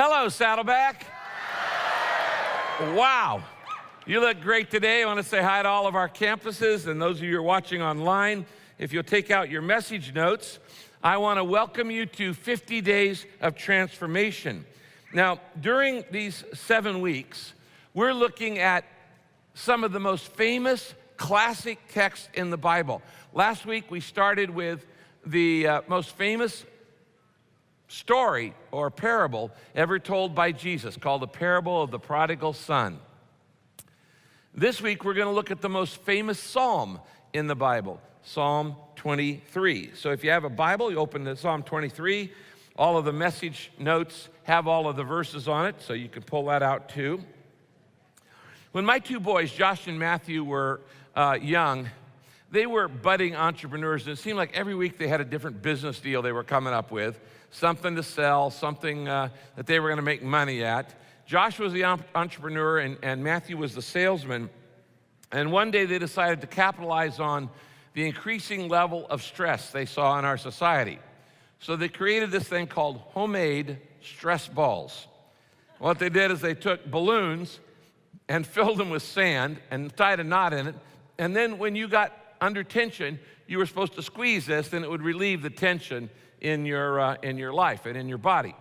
Hello, Saddleback. Wow, you look great today. I want to say hi to all of our campuses and those of you who are watching online. If you'll take out your message notes, I want to welcome you to 50 Days of Transformation. Now, during these 7 weeks, we're looking at some of the most famous classic texts in the Bible. Last week, we started with the most famous story or parable ever told by Jesus, called the parable of the prodigal son. This week, we're going to look at the most famous psalm in the Bible, Psalm 23. So if you have a Bible, you open to Psalm 23. All of the message notes have all of the verses on it, so you can pull that out too. When my two boys, Josh and Matthew, were young, they were budding entrepreneurs, and it seemed like every week they had a different business deal they were coming up with, something to sell, something that they were going to make money at. Josh was the entrepreneur, and Matthew was the salesman. And one day they decided to capitalize on the increasing level of stress they saw in our society. So they created this thing called homemade stress balls. What they did is they took balloons and filled them with sand and tied a knot in it. And then when you got under tension, you were supposed to squeeze this, and it would relieve the tension in your life and in your body.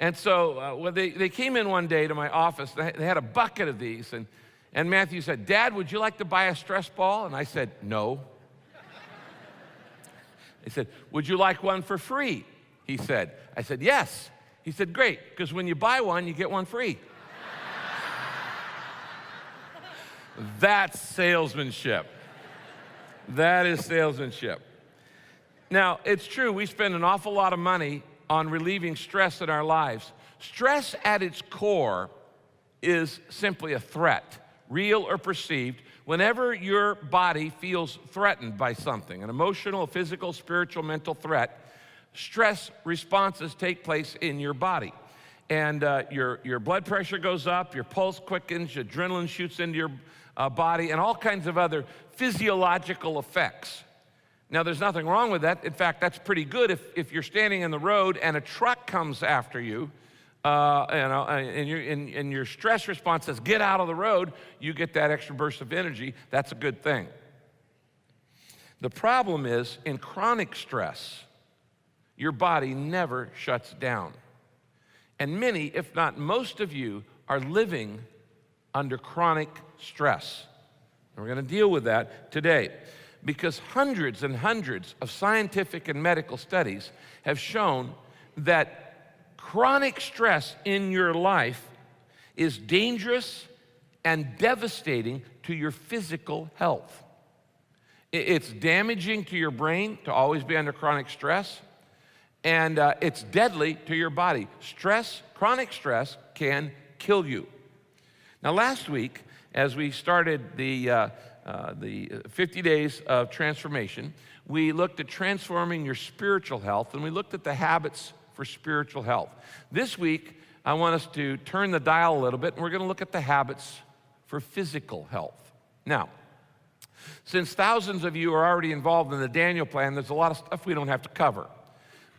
And so when they came in one day to my office, they had a bucket of these, and Matthew said, "Dad, would you like to buy a stress ball?" And I said, "No." They said, "Would you like one for free?" He said. I said, "Yes." He said, "Great, because when you buy one, you get one free." That's salesmanship. That is salesmanship. Now, it's true, we spend an awful lot of money on relieving stress in our lives. Stress at its core is simply a threat, real or perceived. Whenever your body feels threatened by something, an emotional, physical, spiritual, mental threat, stress responses take place in your body. And your blood pressure goes up, your pulse quickens, adrenaline shoots into your body, and all kinds of other physiological effects. Now, there's nothing wrong with that. In fact, that's pretty good if you're standing in the road and a truck comes after you, and your stress response says, "Get out of the road," you get that extra burst of energy. That's a good thing. The problem is, in chronic stress, your body never shuts down. And many, if not most of you, are living under chronic stress. And we're going to deal with that today, because hundreds and hundreds of scientific and medical studies have shown that chronic stress in your life is dangerous and devastating to your physical health. It's damaging to your brain to always be under chronic stress, and it's deadly to your body. Chronic stress can kill you. Now, last week, as we started the 50 Days of Transformation, we looked at transforming your spiritual health, and we looked at the habits for spiritual health. This week, I want us to turn the dial a little bit, and we're going to look at the habits for physical health. Now, since thousands of you are already involved in the Daniel Plan, there's a lot of stuff we don't have to cover,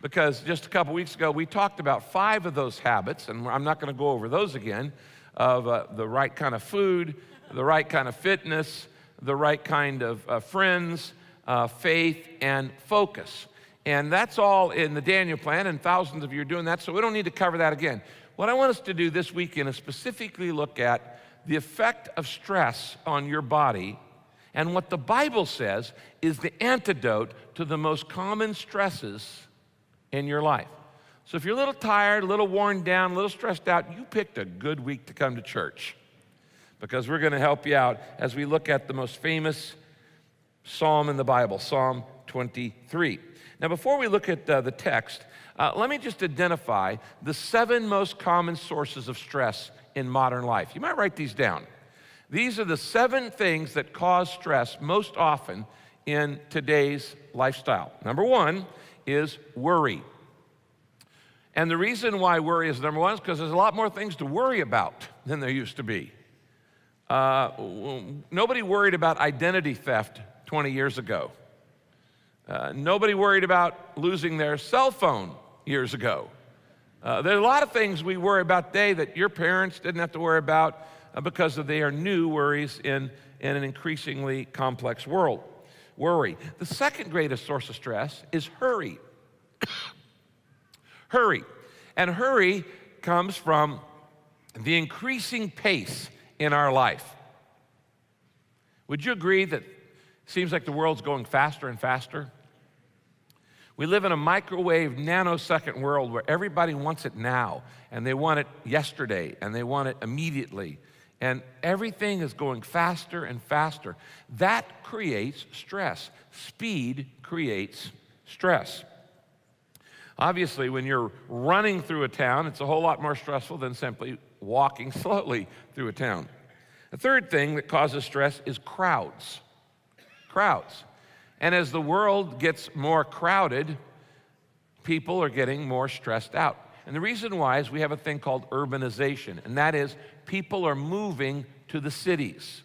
because just a couple weeks ago, we talked about 5 of those habits, and I'm not going to go over those again, of the right kind of food, the right kind of fitness, the right kind of friends, faith, and focus. And that's all in the Daniel Plan, and thousands of you are doing that, so we don't need to cover that again. What I want us to do this weekend is specifically look at the effect of stress on your body and what the Bible says is the antidote to the most common stresses in your life. So if you're a little tired, a little worn down, a little stressed out, you picked a good week to come to church, because we're going to help you out as we look at the most famous psalm in the Bible, Psalm 23. Now, before we look at the text, let me just identify the 7 most common sources of stress in modern life. You might write these down. These are the 7 things that cause stress most often in today's lifestyle. Number 1 is worry. And the reason why worry is number 1 is because there's a lot more things to worry about than there used to be. Nobody worried about identity theft 20 years ago. Nobody worried about losing their cell phone years ago. There's a lot of things we worry about today that your parents didn't have to worry about because they are new worries in an increasingly complex world. Worry. The second greatest source of stress is hurry. Hurry. And hurry comes from the increasing pace in our life. Would you agree that it seems like the world's going faster and faster? We live in a microwave, nanosecond world where everybody wants it now, and they want it yesterday, and they want it immediately. And everything is going faster and faster. That creates stress. Speed creates stress. Obviously, when you're running through a town, it's a whole lot more stressful than simply walking slowly through a town. The third thing that causes stress is crowds. Crowds. And as the world gets more crowded, people are getting more stressed out. And the reason why is we have a thing called urbanization, and that is people are moving to the cities.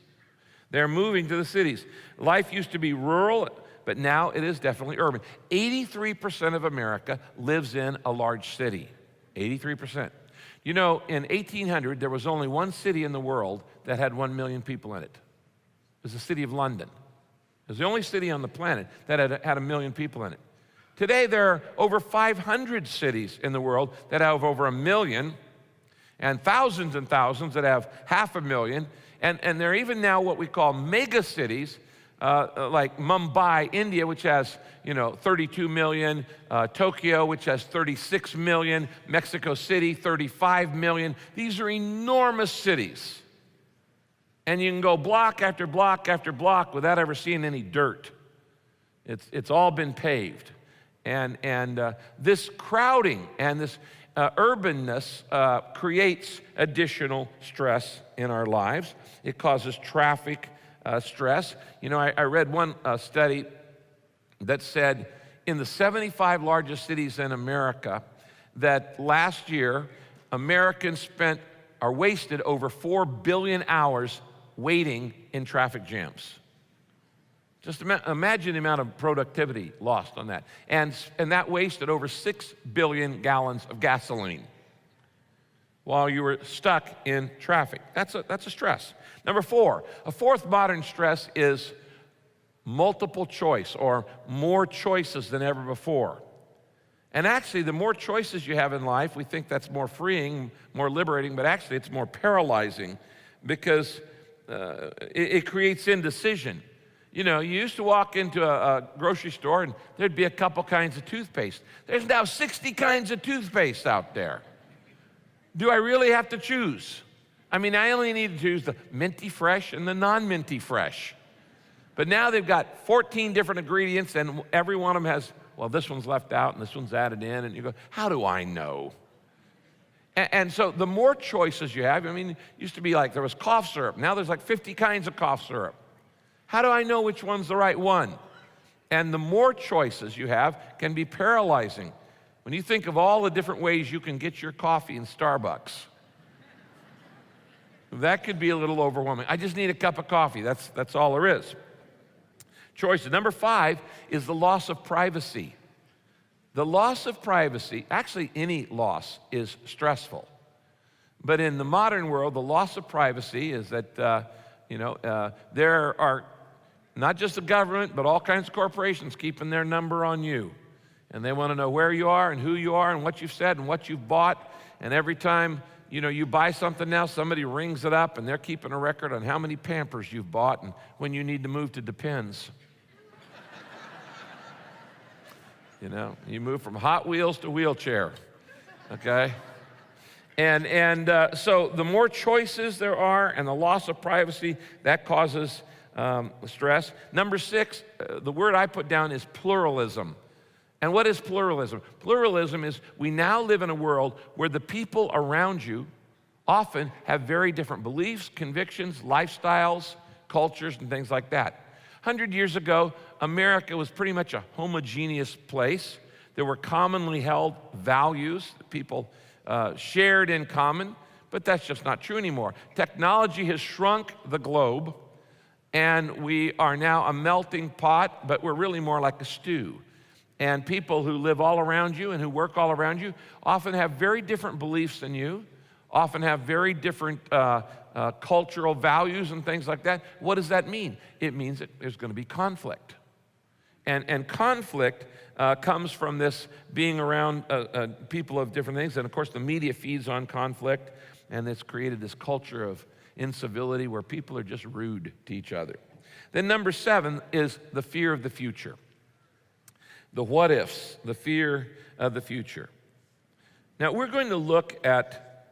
They're moving to the cities. Life used to be rural, but now it is definitely urban. 83% of America lives in a large city. 83%. You know, in 1800, there was only one city in the world that had 1 million people in it. It was the city of London. It was the only city on the planet that had 1 million people in it. Today, there are over 500 cities in the world that have over 1 million, and thousands that have 500,000. And there are even now what we call mega cities, like Mumbai, India, which has 32 million, Tokyo, which has 36 million, Mexico City, 35 million. These are enormous cities. And you can go block after block after block without ever seeing any dirt. It's all been paved. And this crowding and this urbanness creates additional stress in our lives. It causes traffic stress. I read one study that said in the 75 largest cities in America that last year Americans wasted over 4 billion hours waiting in traffic jams. Just imagine the amount of productivity lost on that. And that wasted over 6 billion gallons of gasoline while you were stuck in traffic. That's a stress. Number 4, a fourth modern stress is multiple choice or more choices than ever before. And actually, the more choices you have in life, we think that's more freeing, more liberating, but actually it's more paralyzing because it creates indecision. You used to walk into a grocery store and there'd be a couple kinds of toothpaste. There's now 60 kinds of toothpaste out there. Do I really have to choose? I mean, I only need to choose the minty fresh and the non-minty fresh. But now they've got 14 different ingredients and every one of them has, well, this one's left out and this one's added in, and you go, how do I know? And so the more choices you have, it used to be like there was cough syrup. Now there's like 50 kinds of cough syrup. How do I know which one's the right one? And the more choices you have can be paralyzing. When you think of all the different ways you can get your coffee in Starbucks, that could be a little overwhelming. I just need a cup of coffee. That's all there is. Choices. Number 5 is the loss of privacy. The loss of privacy, actually any loss is stressful. But in the modern world, the loss of privacy is that, there are not just the government, but all kinds of corporations keeping their number on you. And they want to know where you are and who you are and what you've said and what you've bought. And every time, you buy something now, somebody rings it up and they're keeping a record on how many Pampers you've bought and when you need to move to Depends. You move from Hot Wheels to wheelchair, okay? And so the more choices there are and the loss of privacy, that causes stress. Number 6, the word I put down is pluralism. And what is pluralism? Pluralism is we now live in a world where the people around you often have very different beliefs, convictions, lifestyles, cultures, and things like that. 100 years ago, America was pretty much a homogeneous place. There were commonly held values that people shared in common, but that's just not true anymore. Technology has shrunk the globe, and we are now a melting pot, but we're really more like a stew. And people who live all around you and who work all around you often have very different beliefs than you, often have very different cultural values and things like that. What does that mean? It means that there's going to be conflict. And conflict comes from this being around people of different things. And of course, the media feeds on conflict, and it's created this culture of incivility where people are just rude to each other. Then number 7 is the fear of the future. The what ifs, the fear of the future. Now, we're going to look at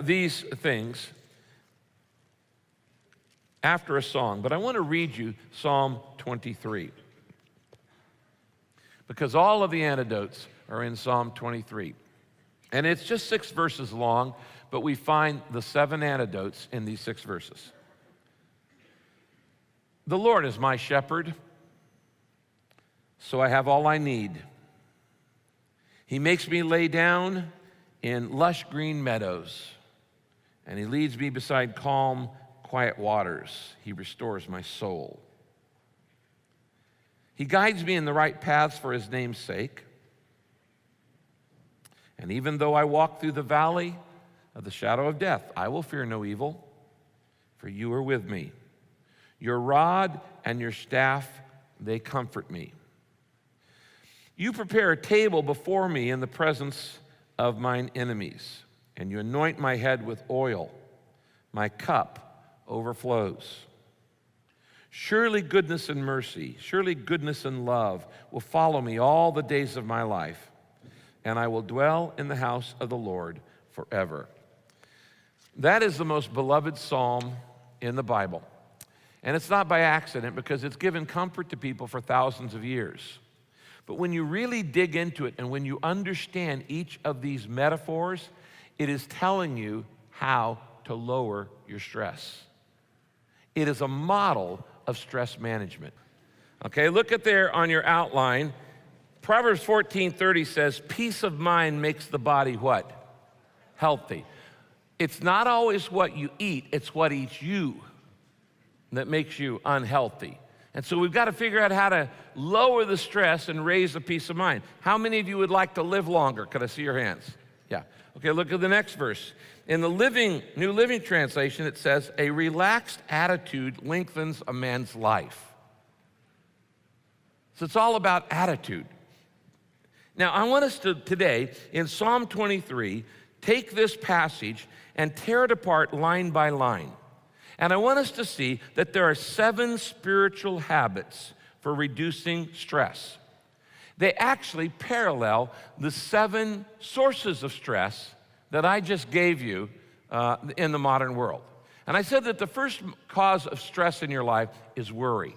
these things after a song, but I want to read you Psalm 23, because all of the antidotes are in Psalm 23. And it's just 6 verses long, but we find the 7 antidotes in these 6 verses. The Lord is my shepherd, so I have all I need. He makes me lay down in lush green meadows, and he leads me beside calm, quiet waters. He restores my soul. He guides me in the right paths for his name's sake. And even though I walk through the valley of the shadow of death, I will fear no evil, for you are with me. Your rod and your staff, they comfort me. You prepare a table before me in the presence of mine enemies, and you anoint my head with oil. My cup overflows. Surely goodness and mercy, surely goodness and love will follow me all the days of my life, and I will dwell in the house of the Lord forever. That is the most beloved psalm in the Bible. And it's not by accident, because it's given comfort to people for thousands of years. But when you really dig into it and when you understand each of these metaphors, it is telling you how to lower your stress. It is a model of stress management. Okay, look at there on your outline. Proverbs 14:30 says, peace of mind makes the body what? Healthy. It's not always what you eat, it's what eats you that makes you unhealthy. And so we've got to figure out how to lower the stress and raise the peace of mind. How many of you would like to live longer? Could I see your hands? Yeah. Okay, look at the next verse. In the New Living Translation, it says, a relaxed attitude lengthens a man's life. So it's all about attitude. Now, I want us to today, in Psalm 23, take this passage and tear it apart line by line. And I want us to see that there are 7 spiritual habits for reducing stress. They actually parallel the 7 sources of stress that I just gave you in the modern world. And I said that the first cause of stress in your life is worry.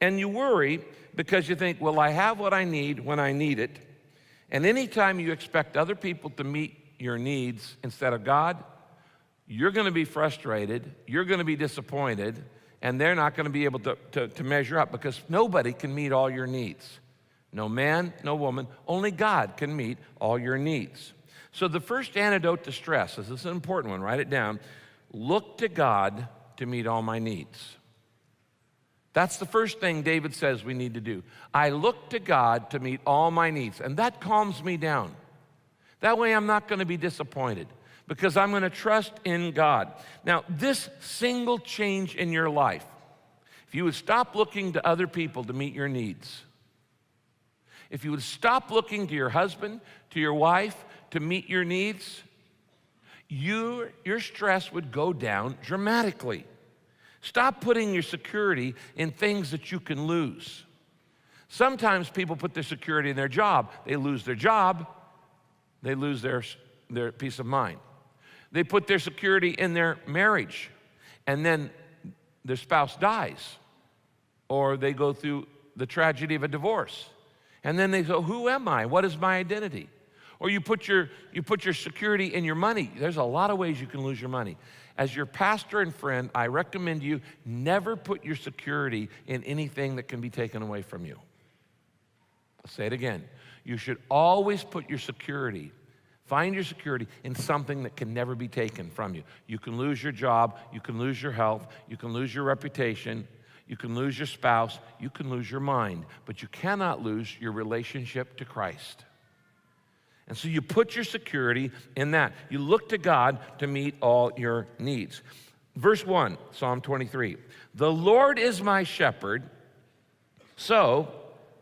And you worry because you think, well, I have what I need when I need it. And anytime you expect other people to meet your needs instead of God, you're going to be frustrated, you're going to be disappointed, and they're not going to be able to measure up, because nobody can meet all your needs. No man, no woman, only God can meet all your needs. So the first antidote to stress, this is an important one, write it down, look to God to meet all my needs. That's the first thing David says we need to do. I look to God to meet all my needs, and that calms me down. That way I'm not going to be disappointed, because I'm going to trust in God. Now, this single change in your life, if you would stop looking to other people to meet your needs, if you would stop looking to your husband, to your wife, to meet your needs, your stress would go down dramatically. Stop putting your security in things that you can lose. Sometimes people put their security in their job. They lose their job, they lose their peace of mind. They put their security in their marriage, and then their spouse dies, or they go through the tragedy of a divorce. And then they go, who am I? What is my identity? Or you put your security in your money. There's a lot of ways you can lose your money. As your pastor and friend, I recommend you never put your security in anything that can be taken away from you. I'll say it again. You should always put your security, find your security in something that can never be taken from you. You can lose your job, you can lose your health, you can lose your reputation, You can lose your spouse, you can lose your mind, but you cannot lose your relationship to Christ. And so you put your security in that. You look to God to meet all your needs. Verse 1, Psalm 23. The Lord is my shepherd, so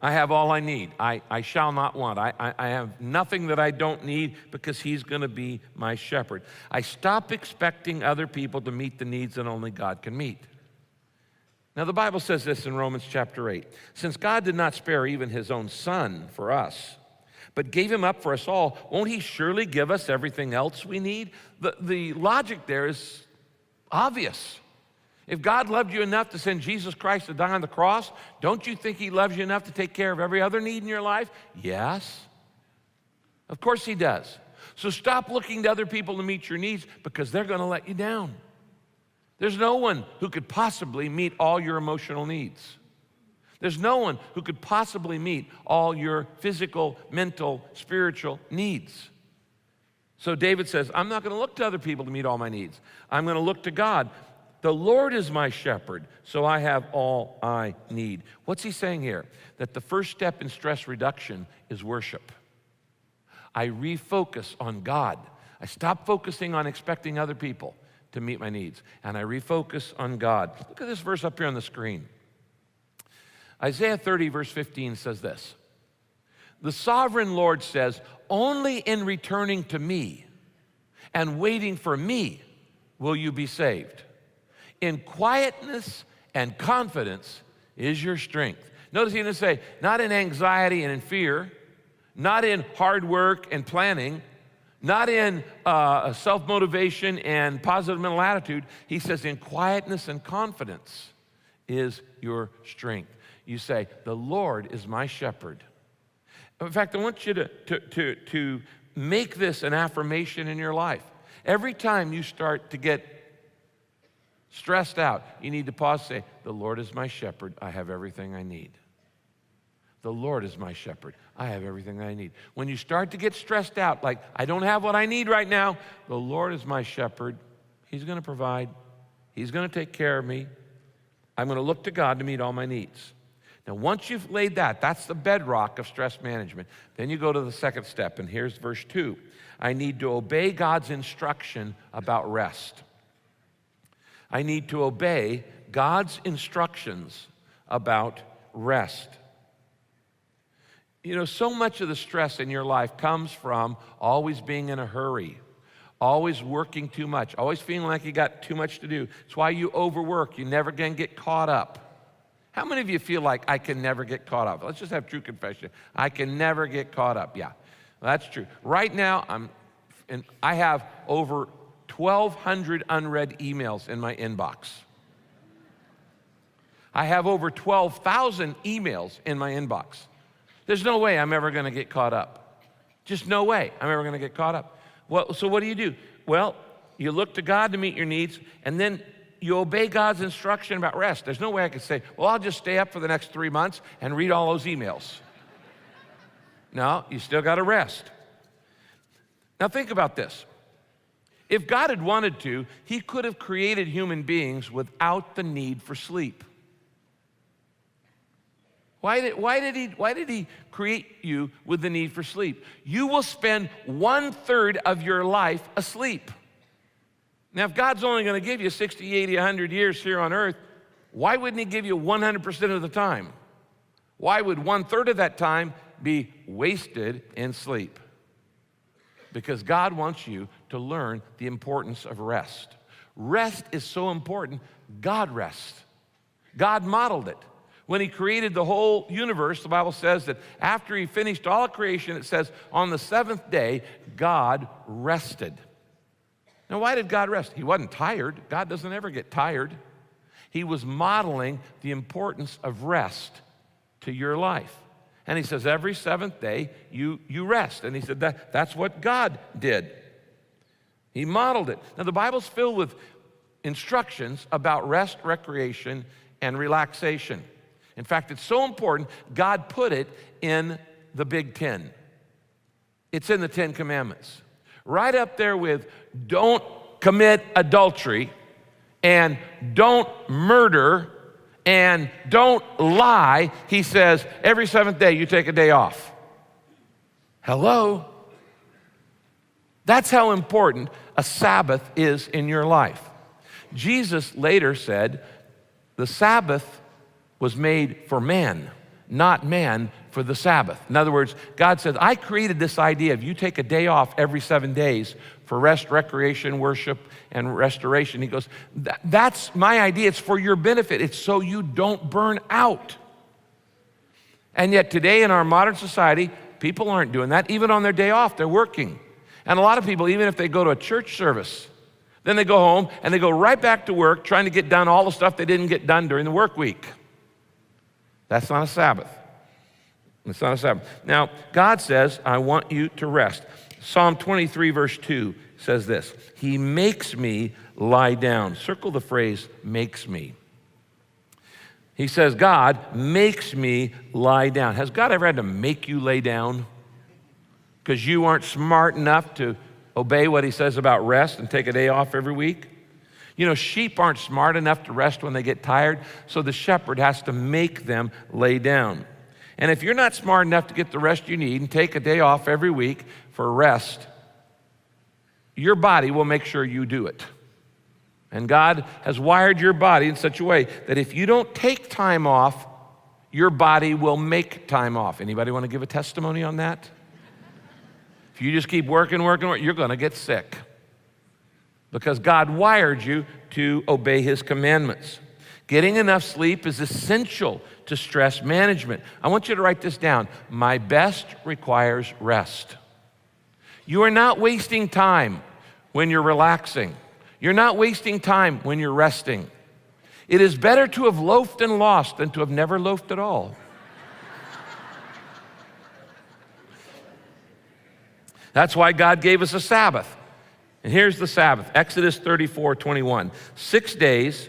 I have all I need. I shall not want. I have nothing that I don't need because he's going to be my shepherd. I stop expecting other people to meet the needs that only God can meet. Now, the Bible says this in Romans chapter 8. Since God did not spare even his own son for us, but gave him up for us all, won't he surely give us everything else we need? The logic there is obvious. If God loved you enough to send Jesus Christ to die on the cross, don't you think he loves you enough to take care of every other need in your life? Yes. Of course he does. So stop looking to other people to meet your needs because they're going to let you down. There's no one who could possibly meet all your emotional needs. There's no one who could possibly meet all your physical, mental, spiritual needs. So David says, I'm not going to look to other people to meet all my needs. I'm going to look to God. The Lord is my shepherd, so I have all I need. What's he saying here? That the first step in stress reduction is worship. I refocus on God. I stop focusing on expecting other people to meet my needs, and I refocus on God. Look at this verse up here on the screen. Isaiah 30, verse 15 says this. The sovereign Lord says, only in returning to me and waiting for me will you be saved. In quietness and confidence is your strength. Notice he didn't say, not in anxiety and in fear, not in hard work and planning, not in self-motivation and positive mental attitude. He says, in quietness and confidence is your strength. You say, the Lord is my shepherd. In fact, I want you to make this an affirmation in your life. Every time you start to get stressed out, you need to pause and say, the Lord is my shepherd. I have everything I need. The Lord is my shepherd. I have everything I need. When you start to get stressed out, like, I don't have what I need right now, the Lord is my shepherd. He's going to provide. He's going to take care of me. I'm going to look to God to meet all my needs. Now, once you've laid that, that's the bedrock of stress management. Then you go to the second step, and here's verse 2. I need to obey God's instruction about rest. I need to obey God's instructions about rest. You know, so much of the stress in your life comes from always being in a hurry, always working too much, always feeling like you got too much to do. It's why you overwork. You never can get caught up. How many of you feel like I can never get caught up? Let's just have true confession. I can never get caught up. Yeah, that's true. Right now, I have over 1,200 unread emails in my inbox. I have over 12,000 emails in my inbox. There's no way I'm ever going to get caught up. Just no way I'm ever going to get caught up. Well, so what do? Well, you look to God to meet your needs, and then you obey God's instruction about rest. There's no way I could say, well, I'll just stay up for the next 3 months and read all those emails. No, you still got to rest. Now think about this. If God had wanted to, he could have created human beings without the need for sleep. Why did he create you with the need for sleep? You will spend 1/3 of your life asleep. Now, if God's only going to give you 60, 80, 100 years here on earth, why wouldn't he give you 100% of the time? Why would 1/3 of that time be wasted in sleep? Because God wants you to learn the importance of rest. Rest is so important. God rests. God modeled it. When he created the whole universe, the Bible says that after he finished all of creation, it says on the seventh day, God rested. Now, why did God rest? He wasn't tired. God doesn't ever get tired. He was modeling the importance of rest to your life. And he says, every seventh day, you rest. And he said that's what God did. He modeled it. Now, the Bible's filled with instructions about rest, recreation, and relaxation. In fact, it's so important, God put it in the Big Ten. It's in the 10 Commandments. Right up there with don't commit adultery and don't murder And don't lie. He says, every seventh day you take a day off. Hello? That's how important a Sabbath is in your life. Jesus later said, the Sabbath was made for man, not man for the Sabbath. In other words, God said, I created this idea of you take a day off every 7 days for rest, recreation, worship, and restoration. He goes, that's my idea. It's for your benefit. It's so you don't burn out. And yet today in our modern society, people aren't doing that. Even on their day off, they're working. And a lot of people, even if they go to a church service, then they go home and they go right back to work trying to get done all the stuff they didn't get done during the work week. That's not a Sabbath. It's not a Sabbath. Now, God says, I want you to rest. Psalm 23, verse 2 says this, He makes me lie down. Circle the phrase, makes me. He says, God makes me lie down. Has God ever had to make you lay down? Because you aren't smart enough to obey what he says about rest and take a day off every week? You know, sheep aren't smart enough to rest when they get tired, so the shepherd has to make them lay down. And if you're not smart enough to get the rest you need and take a day off every week for rest, your body will make sure you do it. And God has wired your body in such a way that if you don't take time off, your body will make time off. Anybody want to give a testimony on that? If you just keep working, you're going to get sick because God wired you to obey his commandments. Getting enough sleep is essential to stress management. I want you to write this down. My best requires rest. You are not wasting time when you're relaxing. You're not wasting time when you're resting. It is better to have loafed and lost than to have never loafed at all. That's why God gave us a Sabbath. And here's the Sabbath, Exodus 34:21. 6 days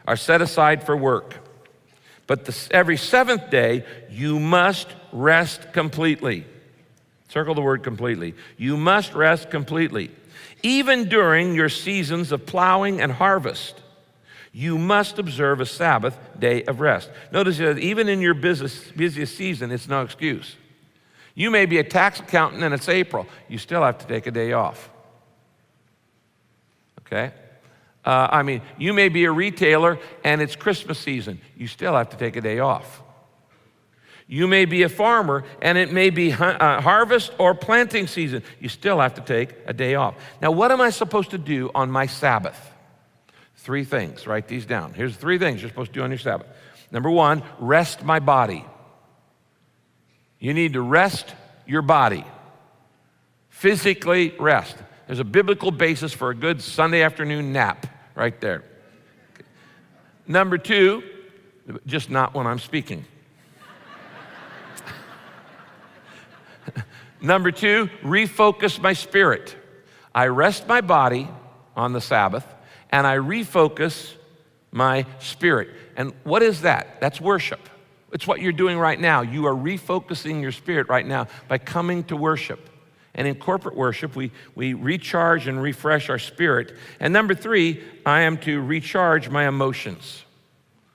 are set aside for work, but every seventh day you must rest completely. Circle the word completely. You must rest completely. Even during your seasons of plowing and harvest, you must observe a Sabbath day of rest. Notice that even in your busiest season, it's no excuse. You may be a tax accountant and it's April. You still have to take a day off. Okay? You may be a retailer and it's Christmas season. You still have to take a day off. You may be a farmer and it may be harvest or planting season. You still have to take a day off. Now, what am I supposed to do on my Sabbath? 3 things. Write these down. Here's 3 things you're supposed to do on your Sabbath. Number 1, rest my body. You need to rest your body. Physically rest. There's a biblical basis for a good Sunday afternoon nap right there. Number 2, just not when I'm speaking. Number 2, refocus my spirit. I rest my body on the Sabbath and I refocus my spirit. And what is that? That's worship. It's what you're doing right now. You are refocusing your spirit right now by coming to worship. And in corporate worship, we recharge and refresh our spirit. And number 3, I am to recharge my emotions.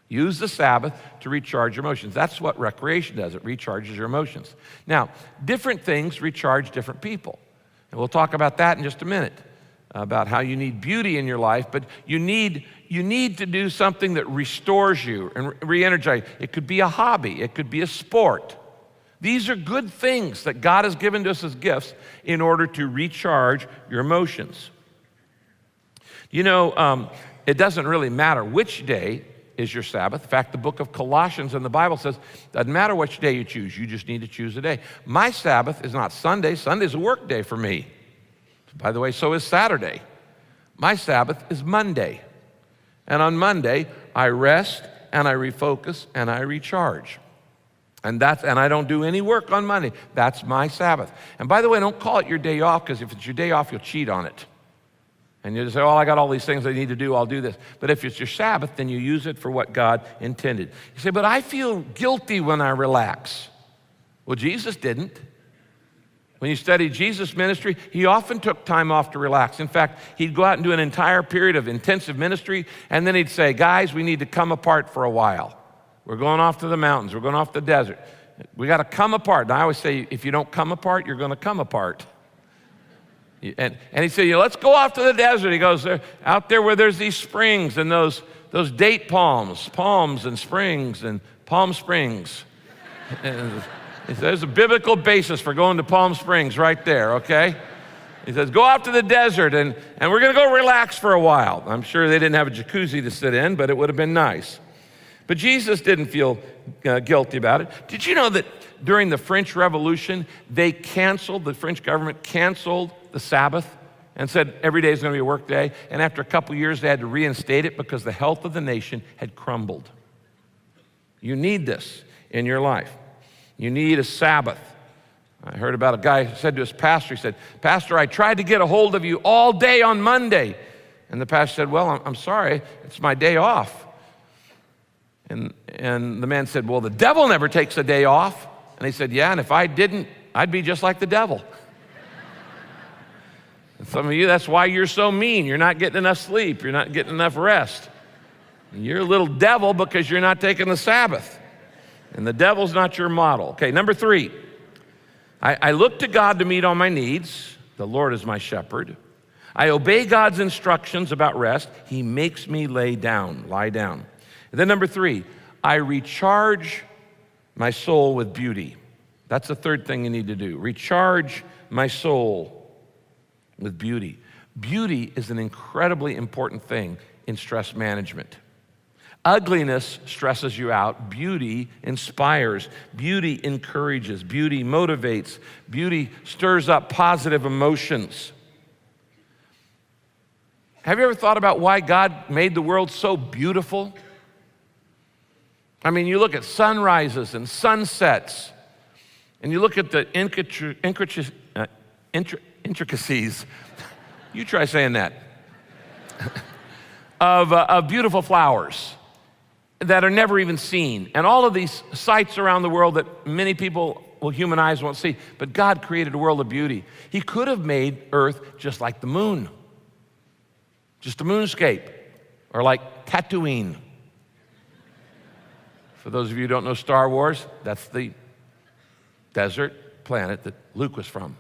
Use the Sabbath to recharge your emotions. That's what recreation does. It recharges your emotions. Now, different things recharge different people. And we'll talk about that in just a minute, about how you need beauty in your life, but you need to do something that restores you and re-energize. It could be a hobby. It could be a sport. These are good things that God has given to us as gifts in order to recharge your emotions. You know, it doesn't really matter which day is your Sabbath. In fact, the book of Colossians in the Bible says, doesn't matter which day you choose, you just need to choose a day. My Sabbath is not Sunday. Sunday's a work day for me. By the way, so is Saturday. My Sabbath is Monday. And on Monday, I rest and I refocus and I recharge. And I don't do any work on Monday. That's my Sabbath. And by the way, don't call it your day off, because if it's your day off, you'll cheat on it. And you just say, I got all these things I need to do, I'll do this. But if it's your Sabbath, then you use it for what God intended. You say, but I feel guilty when I relax. Well, Jesus didn't. When you study Jesus' ministry, he often took time off to relax. In fact, he'd go out and do an entire period of intensive ministry, and then he'd say, guys, we need to come apart for a while. We're going off to the mountains. We're going off the desert. We got to come apart. And I always say, if you don't come apart, you're going to come apart. And he said, let's go off to the desert. He goes, out there where there's these springs and those date palms and springs and Palm Springs. And he said, there's a biblical basis for going to Palm Springs right there, okay? He says, go out to the desert and we're going to go relax for a while. I'm sure they didn't have a jacuzzi to sit in, but it would have been nice. But Jesus didn't feel guilty about it. Did you know that during the French Revolution, the French government canceled the Sabbath and said every day is going to be a work day? And after a couple years, they had to reinstate it because the health of the nation had crumbled. You need this in your life. You need a Sabbath. I heard about a guy who said to his pastor, he said, Pastor, I tried to get a hold of you all day on Monday. And the pastor said, well, I'm sorry, it's my day off. And the man said, well, the devil never takes a day off. And he said, yeah, and if I didn't, I'd be just like the devil. And some of you, that's why you're so mean. You're not getting enough sleep. You're not getting enough rest. You're a little devil because you're not taking the Sabbath. And the devil's not your model. Okay, number 3. I look to God to meet all my needs. The Lord is my shepherd. I obey God's instructions about rest. He makes me lie down. And then number 3, I recharge my soul with beauty. That's the third thing you need to do. Recharge my soul with beauty. Beauty is an incredibly important thing in stress management. Ugliness stresses you out. Beauty inspires. Beauty encourages. Beauty motivates. Beauty stirs up positive emotions. Have you ever thought about why God made the world so beautiful? I mean, you look at sunrises and sunsets, and you look at the intricacies, you try saying that, of beautiful flowers that are never even seen. And all of these sights around the world that many people with human eyes won't see. But God created a world of beauty. He could have made Earth just like the moon, just a moonscape, or like Tatooine. For those of you who don't know Star Wars, that's the desert planet that Luke was from.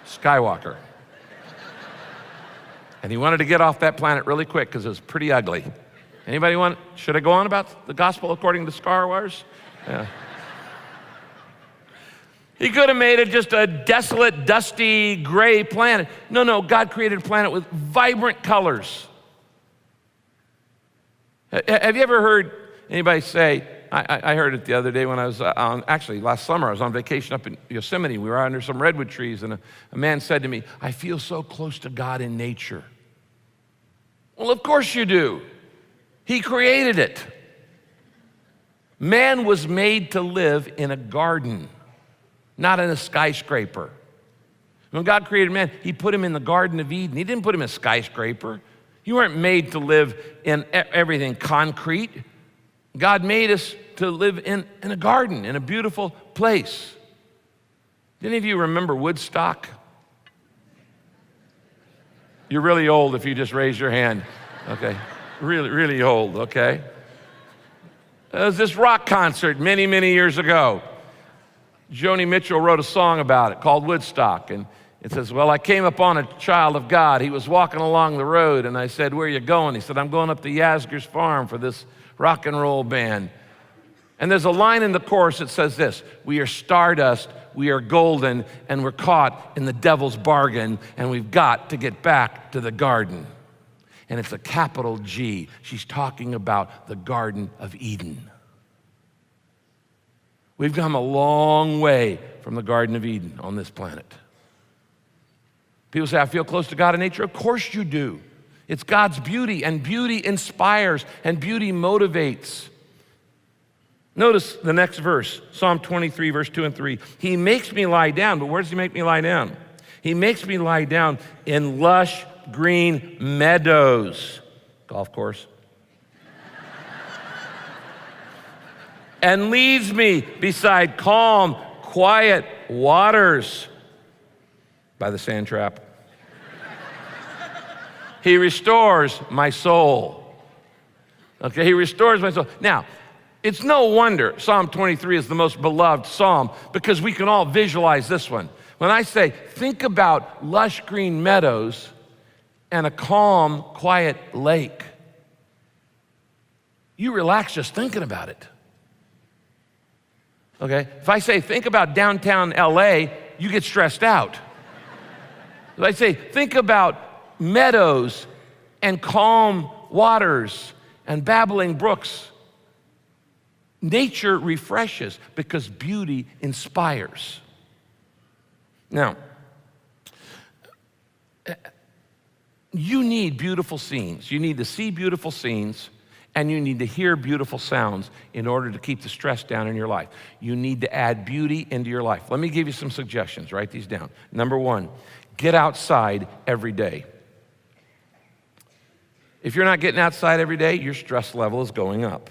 Skywalker. And he wanted to get off that planet really quick because it was pretty ugly. Should I go on about the gospel according to Star Wars? Yeah. He could have made it just a desolate, dusty, gray planet. No, God created a planet with vibrant colors. Have you ever heard anybody say, I heard it the other day when I was last summer, I was on vacation up in Yosemite. We were under some redwood trees, and a man said to me, I feel so close to God in nature. Well, of course you do. He created it. Man was made to live in a garden, not in a skyscraper. When God created man, he put him in the Garden of Eden. He didn't put him in a skyscraper. You weren't made to live in everything concrete. God made us to live in a garden, in a beautiful place. Do any of you remember Woodstock? You're really old if you just raise your hand. Okay, really, really old, okay? There was this rock concert many, many years ago. Joni Mitchell wrote a song about it called Woodstock, and it says, well, I came upon a child of God. He was walking along the road, and I said, where are you going? He said, I'm going up to Yasgur's farm for this rock and roll band. And there's a line in the chorus that says this, we are stardust, we are golden, and we're caught in the devil's bargain, and we've got to get back to the garden. And it's a capital G. She's talking about the Garden of Eden. We've come a long way from the Garden of Eden on this planet. People say, I feel close to God in nature. Of course you do. It's God's beauty, and beauty inspires, and beauty motivates. Notice the next verse, Psalm 23, verse 2 and 3. He makes me lie down, but where does he make me lie down? He makes me lie down in lush green meadows. Golf course. And leads me beside calm, quiet waters. By the sand trap. He restores my soul. Okay, he restores my soul. Now, it's no wonder Psalm 23 is the most beloved psalm because we can all visualize this one. When I say, think about lush green meadows and a calm, quiet lake, you relax just thinking about it. Okay? If I say, think about downtown LA, you get stressed out. If I say, think about meadows and calm waters and babbling brooks, nature refreshes because beauty inspires. Now, you need beautiful scenes. You need to see beautiful scenes, and you need to hear beautiful sounds in order to keep the stress down in your life. You need to add beauty into your life. Let me give you some suggestions. Write these down. Number one, get outside every day. If you're not getting outside every day, your stress level is going up.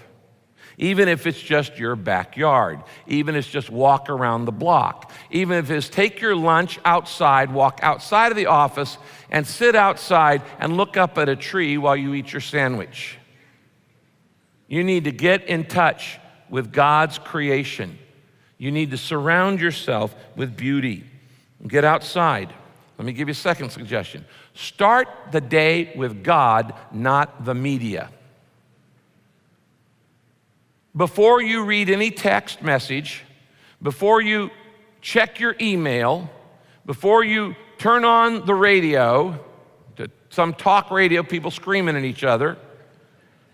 Even if it's just your backyard, even if it's just walk around the block, even if it's take your lunch outside, walk outside of the office, and sit outside and look up at a tree while you eat your sandwich. You need to get in touch with God's creation. You need to surround yourself with beauty. Get outside. Let me give you a second suggestion. Start the day with God, not the media. Before you read any text message, before you check your email, before you turn on the radio, to some talk radio, people screaming at each other,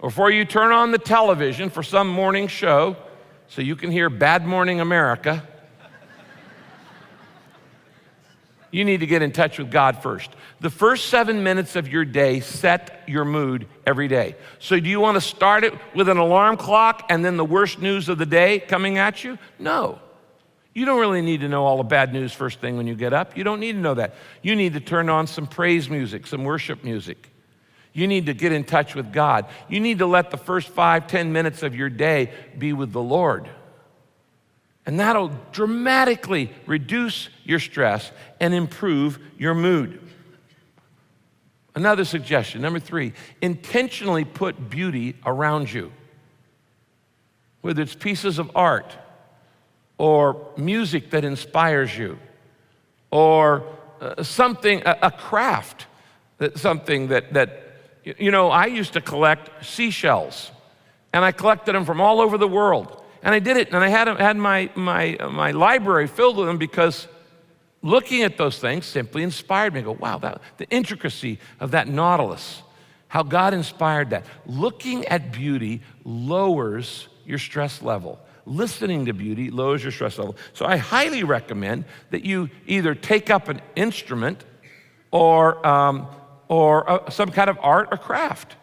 or before you turn on the television for some morning show so you can hear Bad Morning America, you need to get in touch with God first. The first 7 minutes of your day set your mood every day. So do you want to start it with an alarm clock and then the worst news of the day coming at you? No. You don't really need to know all the bad news first thing when you get up. You don't need to know that. You need to turn on some praise music, some worship music. You need to get in touch with God. You need to let the first 5-10 minutes of your day be with the Lord. And that'll dramatically reduce your stress and improve your mood. Another suggestion, number 3, intentionally put beauty around you. Whether it's pieces of art or music that inspires you or something, a craft, something that, you know, I used to collect seashells, and I collected them from all over the world. And I did it, and I had my library filled with them because looking at those things simply inspired me. I go, wow, the intricacy of that nautilus, how God inspired that. Looking at beauty lowers your stress level. Listening to beauty lowers your stress level. So I highly recommend that you either take up an instrument or some kind of art or craft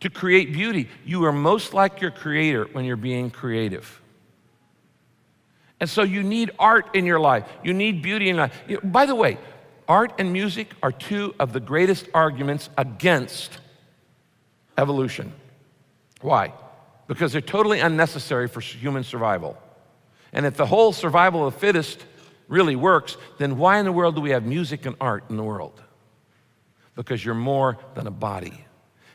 to create beauty. You are most like your creator when you're being creative. And so you need art in your life. You need beauty in your life. By the way, art and music are 2 of the greatest arguments against evolution. Why? Because they're totally unnecessary for human survival. And if the whole survival of the fittest really works, then why in the world do we have music and art in the world? Because you're more than a body.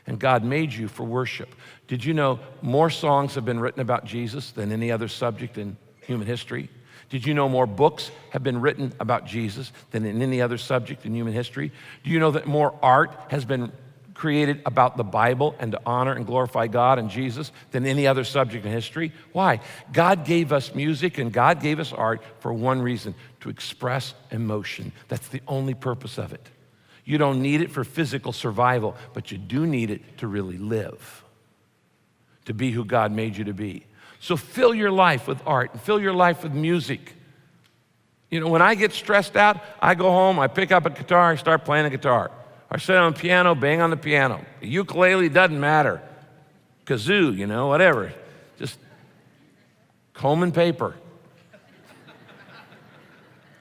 And God made you for worship. Did you know more songs have been written about Jesus than any other subject in human history? Did you know more books have been written about Jesus than in any other subject in human history? Do you know that more art has been created about the Bible and to honor and glorify God and Jesus than any other subject in history? Why? God gave us music and God gave us art for one reason: to express emotion. That's the only purpose of it. You don't need it for physical survival, but you do need it to really live, to be who God made you to be. So fill your life with art and fill your life with music. You know, when I get stressed out, I go home, I pick up a guitar, I start playing a guitar. I sit on the piano, bang on the piano. The ukulele doesn't matter. Kazoo, you know, whatever. Just comb and paper.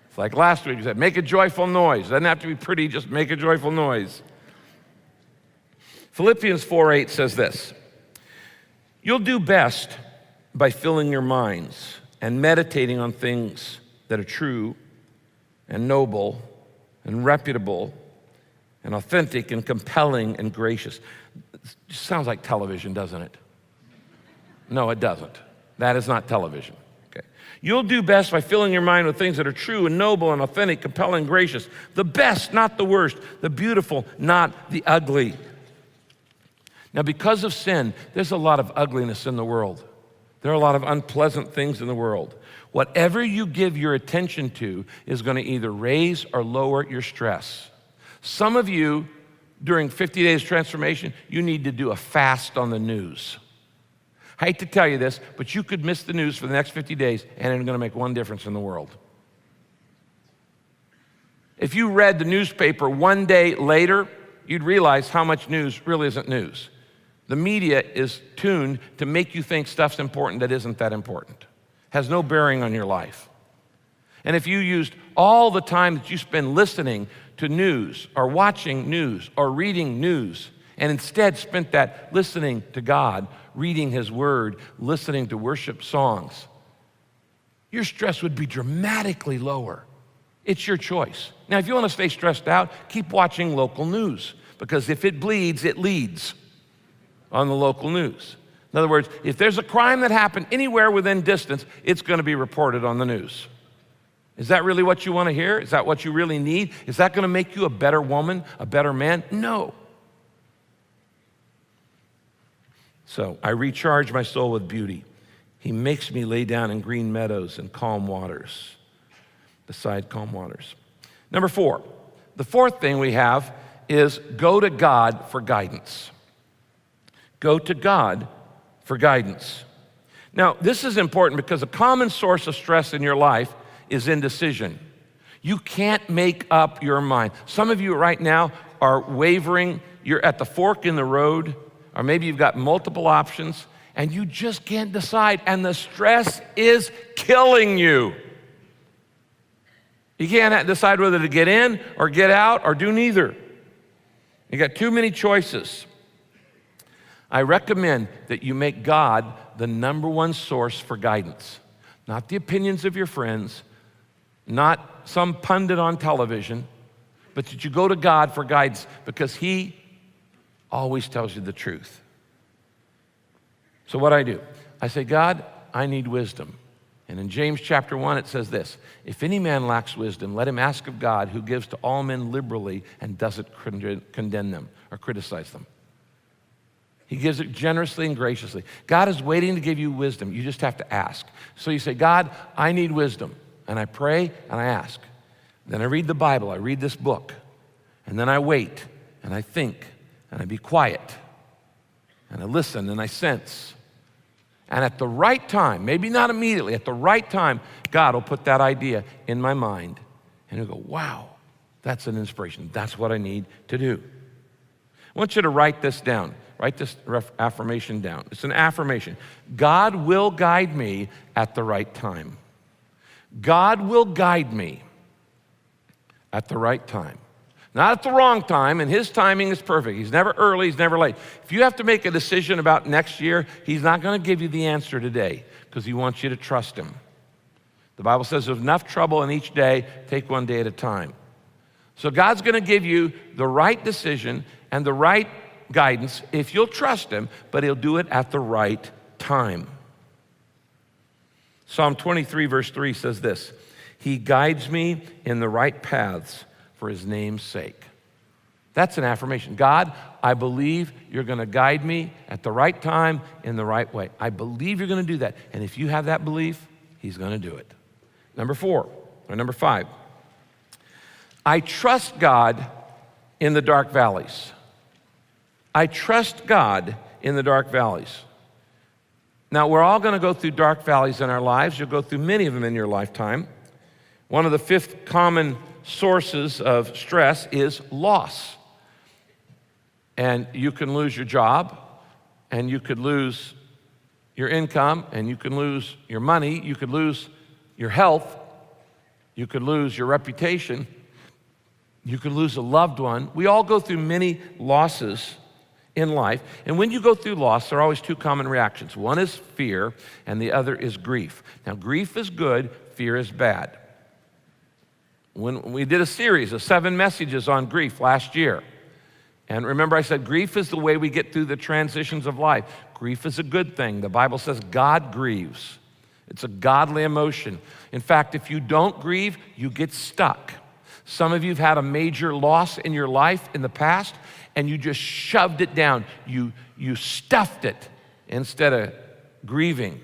It's like last week, you said, make a joyful noise. Doesn't have to be pretty, just make a joyful noise. Philippians 4:8 says this: you'll do best by filling your minds and meditating on things that are true and noble and reputable and authentic and compelling and gracious. just sounds like television, doesn't it? No, it doesn't. That is not television. Okay. You'll do best by filling your mind with things that are true and noble and authentic, compelling, gracious. The best, not the worst. The beautiful, not the ugly. Now, because of sin, there's a lot of ugliness in the world. There are a lot of unpleasant things in the world. Whatever you give your attention to is going to either raise or lower your stress. Some of you, during 50 days transformation, you need to do a fast on the news. I hate to tell you this, but you could miss the news for the next 50 days and it's going to make one difference in the world. If you read the newspaper one day later, you'd realize how much news really isn't news. The media is tuned to make you think stuff's important that isn't that important. Has no bearing on your life. And if you used all the time that you spend listening to news or watching news or reading news and instead spent that listening to God, reading His Word, listening to worship songs, your stress would be dramatically lower. It's your choice. Now, if you want to stay stressed out, keep watching local news, because if it bleeds, it leads on the local news. In other words, if there's a crime that happened anywhere within distance, it's going to be reported on the news. Is that really what you want to hear? Is that what you really need? Is that going to make you a better woman, a better man? No. So I recharge my soul with beauty. He makes me lay down in green meadows and calm waters, beside calm waters. Number 4, the fourth thing we have is go to God for guidance. Go to God for guidance. Now, this is important because a common source of stress in your life is indecision. You can't make up your mind. Some of you right now are wavering. You're at the fork in the road, or maybe you've got multiple options, and you just can't decide, and the stress is killing you. You can't decide whether to get in or get out or do neither. You got too many choices. I recommend that you make God the number one source for guidance. Not the opinions of your friends, not some pundit on television, but that you go to God for guidance, because He always tells you the truth. So what do? I say, God, I need wisdom. And in James chapter 1, it says this: if any man lacks wisdom, let him ask of God, who gives to all men liberally and doesn't condemn them or criticize them. He gives it generously and graciously. God is waiting to give you wisdom. You just have to ask. So you say, God, I need wisdom. And I pray and I ask. Then I read the Bible. I read this book. And then I wait and I think and I be quiet. And I listen and I sense. And at the right time, maybe not immediately, at the right time, God will put that idea in my mind. And He'll go, wow, that's an inspiration. That's what I need to do. I want you to write this down. Write this affirmation down. It's an affirmation. God will guide me at the right time. God will guide me at the right time. Not at the wrong time, and His timing is perfect. He's never early, He's never late. If you have to make a decision about next year, He's not going to give you the answer today, because He wants you to trust Him. The Bible says there's enough trouble in each day, take one day at a time. So God's going to give you the right decision and the right guidance if you'll trust Him, but He'll do it at the right time. Psalm 23 verse 3 says this: He guides me in the right paths for His name's sake. That's an affirmation. God, I believe you're going to guide me at the right time in the right way. I believe you're going to do that. And if you have that belief, He's going to do it. Number 5. I trust God in the dark valleys. I trust God in the dark valleys. Now, we're all going to go through dark valleys in our lives. You'll go through many of them in your lifetime. One of the 5th common sources of stress is loss. And you can lose your job, and you could lose your income, and you can lose your money, you could lose your health, you could lose your reputation, you could lose a loved one. We all go through many losses in life. And when you go through loss, there are always 2 common reactions. One is fear, and the other is grief. Now, grief is good, fear is bad. When we did a series of 7 messages on grief last year, And remember, I said grief is the way we get through the transitions of life. Grief is a good thing. The Bible says God grieves. It's a godly emotion. In fact, if you don't grieve, you get stuck. Some of you have had a major loss in your life in the past, and you just shoved it down. You stuffed it instead of grieving.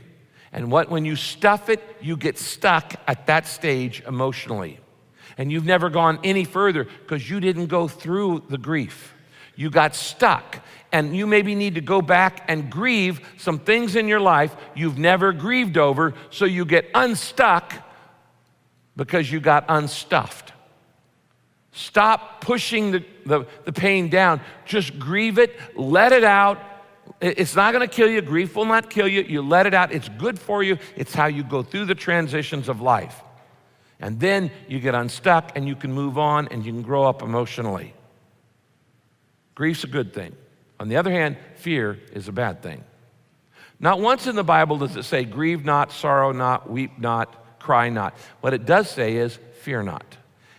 And when you stuff it, you get stuck at that stage emotionally. And you've never gone any further because you didn't go through the grief. You got stuck. And you maybe need to go back and grieve some things in your life you've never grieved over, so you get unstuck because you got unstuffed. Stop pushing the pain down. Just grieve it, let it out. It's not gonna kill you. Grief will not kill you. You let it out. It's good for you. It's how you go through the transitions of life. And then you get unstuck and you can move on and you can grow up emotionally. Grief's a good thing. On the other hand, fear is a bad thing. Not once in the Bible does it say, grieve not, sorrow not, weep not, cry not. What it does say is, fear not.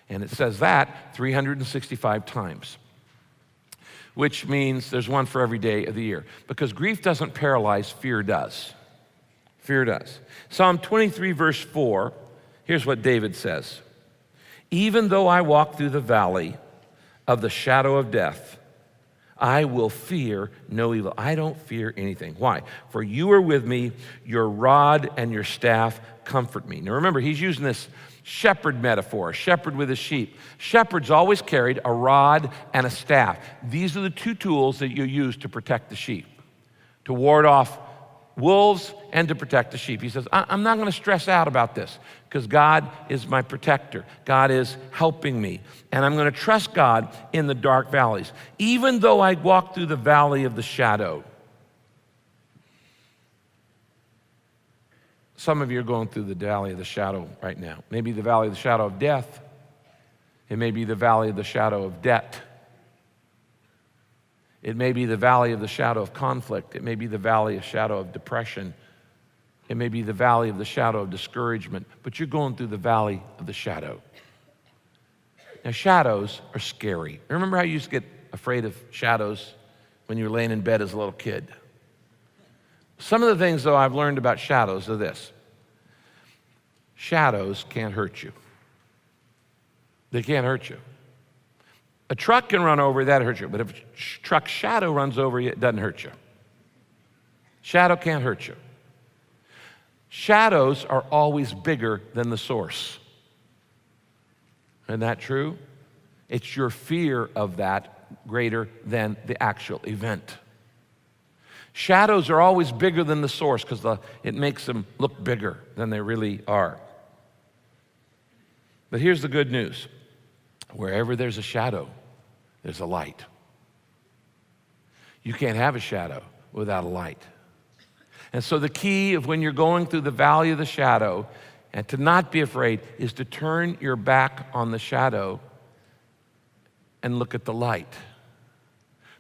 And it says that 365 times, which means there's one for every day of the year. Because grief doesn't paralyze, fear does. Fear does. Psalm 23, verse 4, here's what David says. Even though I walk through the valley of the shadow of death, I will fear no evil. I don't fear anything. Why? For you are with me, your rod and your staff comfort me. Now remember, he's using this shepherd metaphor, a shepherd with a sheep. Shepherds always carried a rod and a staff. These are the two tools that you use to protect the sheep, to ward off wolves and to protect the sheep. He says, I'm not going to stress out about this because God is my protector. God is helping me. And I'm going to trust God in the dark valleys. Even though I walk through the valley of the shadow. Some of you are going through the valley of the shadow right now. Maybe the valley of the shadow of death. It may be the valley of the shadow of debt. It may be the valley of the shadow of conflict. It may be the valley of shadow of depression. It may be the valley of the shadow of discouragement, but you're going through the valley of the shadow. Now, shadows are scary. Remember how you used to get afraid of shadows when you were laying in bed as a little kid? Some of the things, though, I've learned about shadows are this. Shadows can't hurt you. They can't hurt you. A truck can run over you, that hurts you. But if a truck's shadow runs over you, it doesn't hurt you. Shadow can't hurt you. Shadows are always bigger than the source. Isn't that true? It's your fear of that greater than the actual event. Shadows are always bigger than the source because it makes them look bigger than they really are. But here's the good news. Wherever there's a shadow, there's a light. You can't have a shadow without a light. And so the key of when you're going through the valley of the shadow and to not be afraid is to turn your back on the shadow and look at the light.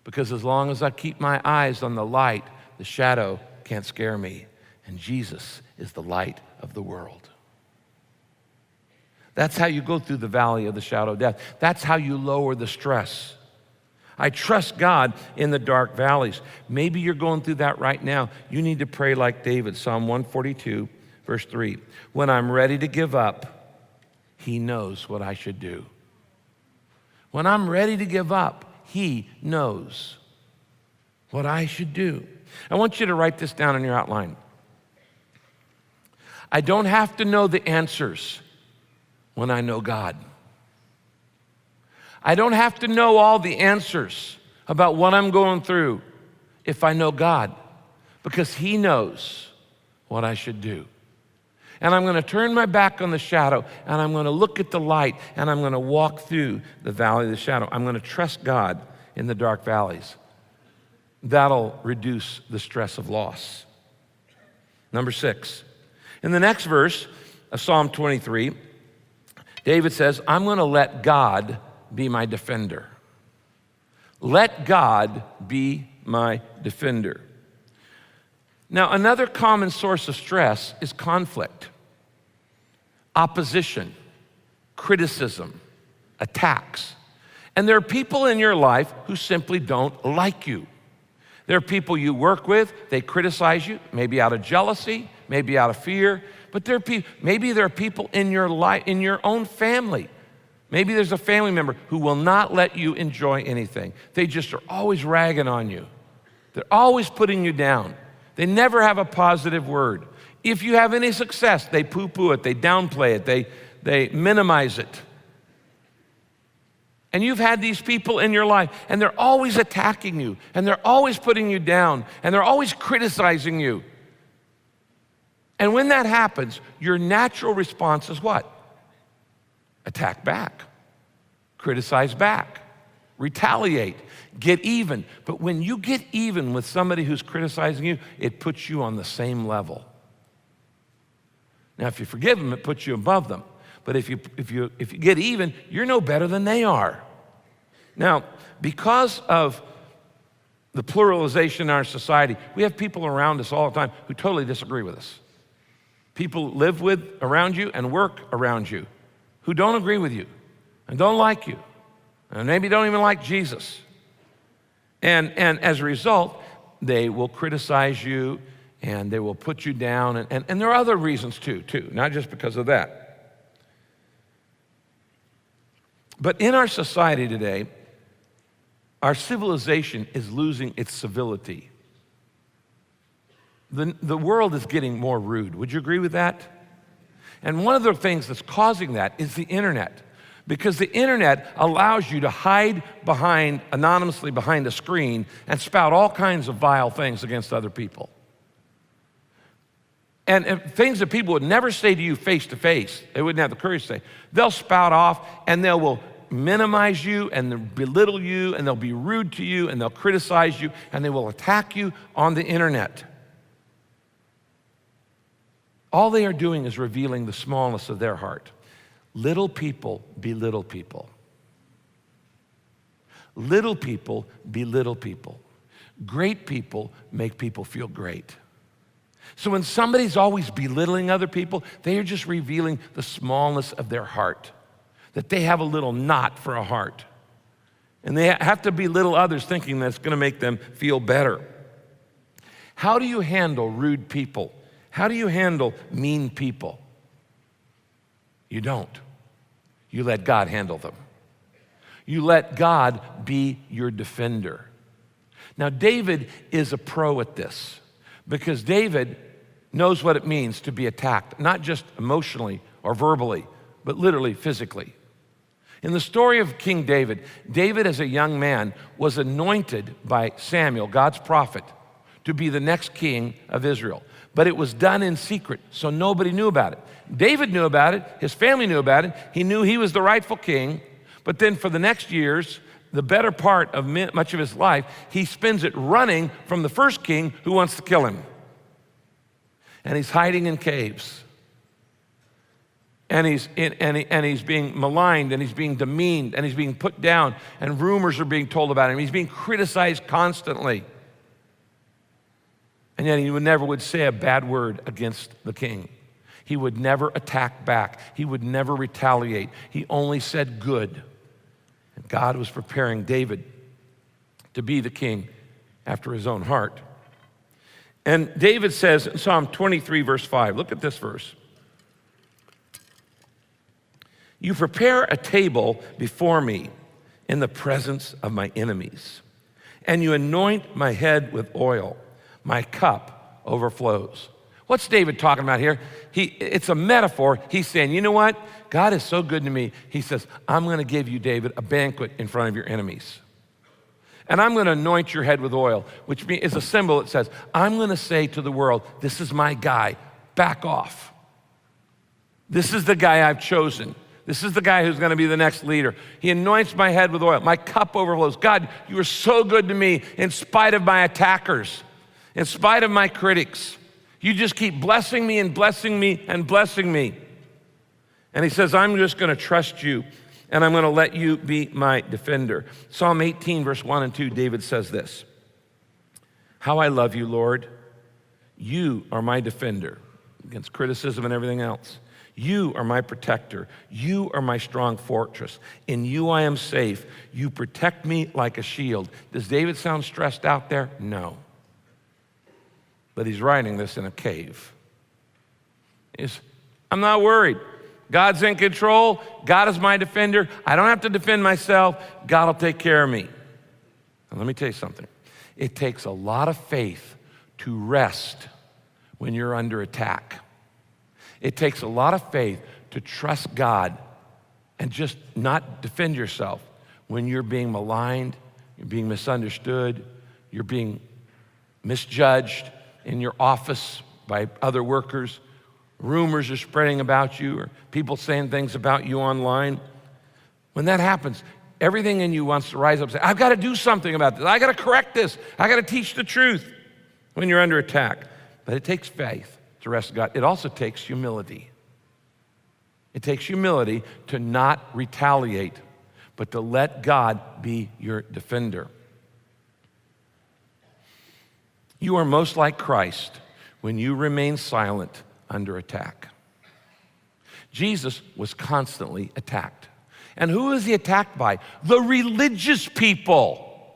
Because as long as I keep my eyes on the light, the shadow can't scare me. And Jesus is the light of the world. That's how you go through the valley of the shadow of death. That's how you lower the stress. I trust God in the dark valleys. Maybe you're going through that right now. You need to pray like David, Psalm 142, verse 3. When I'm ready to give up, he knows what I should do. When I'm ready to give up, he knows what I should do. I want you to write this down in your outline. I don't have to know the answers when I know God. I don't have to know all the answers about what I'm going through if I know God, because he knows what I should do. And I'm going to turn my back on the shadow, and I'm going to look at the light, and I'm going to walk through the valley of the shadow. I'm going to trust God in the dark valleys. That'll reduce the stress of loss. Number 6, in the next verse of Psalm 23, David says, I'm going to let God be my defender. Let God be my defender. Now, another common source of stress is conflict, opposition, criticism, attacks. And there are people in your life who simply don't like you. There are people you work with, they criticize you, maybe out of jealousy, maybe out of fear, but maybe there are people in your life, in your own family. Maybe there's a family member who will not let you enjoy anything. They just are always ragging on you. They're always putting you down. They never have a positive word. If you have any success, they poo-poo it, they downplay it, they minimize it. And you've had these people in your life, and they're always attacking you, and they're always putting you down, and they're always criticizing you. And when that happens, your natural response is what? Attack back, criticize back, retaliate, get even. But when you get even with somebody who's criticizing you, it puts you on the same level. Now, if you forgive them, it puts you above them. But if you get even, you're no better than they are. Now, because of the pluralization in our society, we have people around us all the time who totally disagree with us. People live around you and work around you who don't agree with you and don't like you and maybe don't even like Jesus. And as a result, they will criticize you and they will put you down. And there are other reasons too, not just because of that. But in our society today, our civilization is losing its civility. The world is getting more rude. Would you agree with that? And one of the things that's causing that is the internet. Because the internet allows you to hide anonymously behind a screen and spout all kinds of vile things against other people. And things that people would never say to you face to face, they wouldn't have the courage to say. They'll spout off and they will minimize you and they'll belittle you and they'll be rude to you and they'll criticize you and they will attack you on the internet. All they are doing is revealing the smallness of their heart. Little people belittle people. Little people belittle people. Great people make people feel great. So when somebody's always belittling other people, they are just revealing the smallness of their heart, that they have a little knot for a heart. And they have to belittle others thinking that's going to make them feel better. How do you handle rude people? How do you handle mean people? You don't. You let God handle them. You let God be your defender. Now, David is a pro at this because David knows what it means to be attacked, not just emotionally or verbally, but literally physically. In the story of King David, David as a young man was anointed by Samuel, God's prophet, to be the next king of Israel. But it was done in secret, so nobody knew about it. David knew about it, his family knew about it, he knew he was the rightful king, but then for the next years, the better part of much of his life, he spends it running from the first king who wants to kill him. And he's hiding in caves. And he's being maligned, and he's being demeaned, and he's being put down, and rumors are being told about him. He's being criticized constantly. And yet he never would say a bad word against the king. He would never attack back. He would never retaliate. He only said good. And God was preparing David to be the king after his own heart. And David says in Psalm 23, verse 5, look at this verse. You prepare a table before me in the presence of my enemies, and you anoint my head with oil. My cup overflows. What's David talking about here? It's a metaphor. He's saying, you know what? God is so good to me. He says, I'm going to give you, David, a banquet in front of your enemies. And I'm going to anoint your head with oil, which is a symbol that says, I'm going to say to the world, this is my guy. Back off. This is the guy I've chosen. This is the guy who's going to be the next leader. He anoints my head with oil. My cup overflows. God, you are so good to me in spite of my attackers. In spite of my critics, you just keep blessing me and blessing me and blessing me. And he says, I'm just going to trust you and I'm going to let you be my defender. Psalm 18, verse 1 and 2, David says this. How I love you, Lord. You are my defender against criticism and everything else. You are my protector. You are my strong fortress. In you I am safe. You protect me like a shield. Does David sound stressed out there? No. But he's writing this in a cave. I'm not worried. God's in control. God is my defender. I don't have to defend myself. God will take care of me. And let me tell you something. It takes a lot of faith to rest when you're under attack. It takes a lot of faith to trust God and just not defend yourself when you're being maligned, you're being misunderstood, you're being misjudged in your office by other workers. Rumors are spreading about you, or people saying things about you online. When that happens, everything in you wants to rise up and say, I've got to do something about this. I got to correct this. I got to teach the truth when you're under attack. But it takes faith to rest God. It also takes humility. It takes humility to not retaliate, but to let God be your defender. You are most like Christ when you remain silent under attack. Jesus was constantly attacked. And who is he attacked by? The religious people.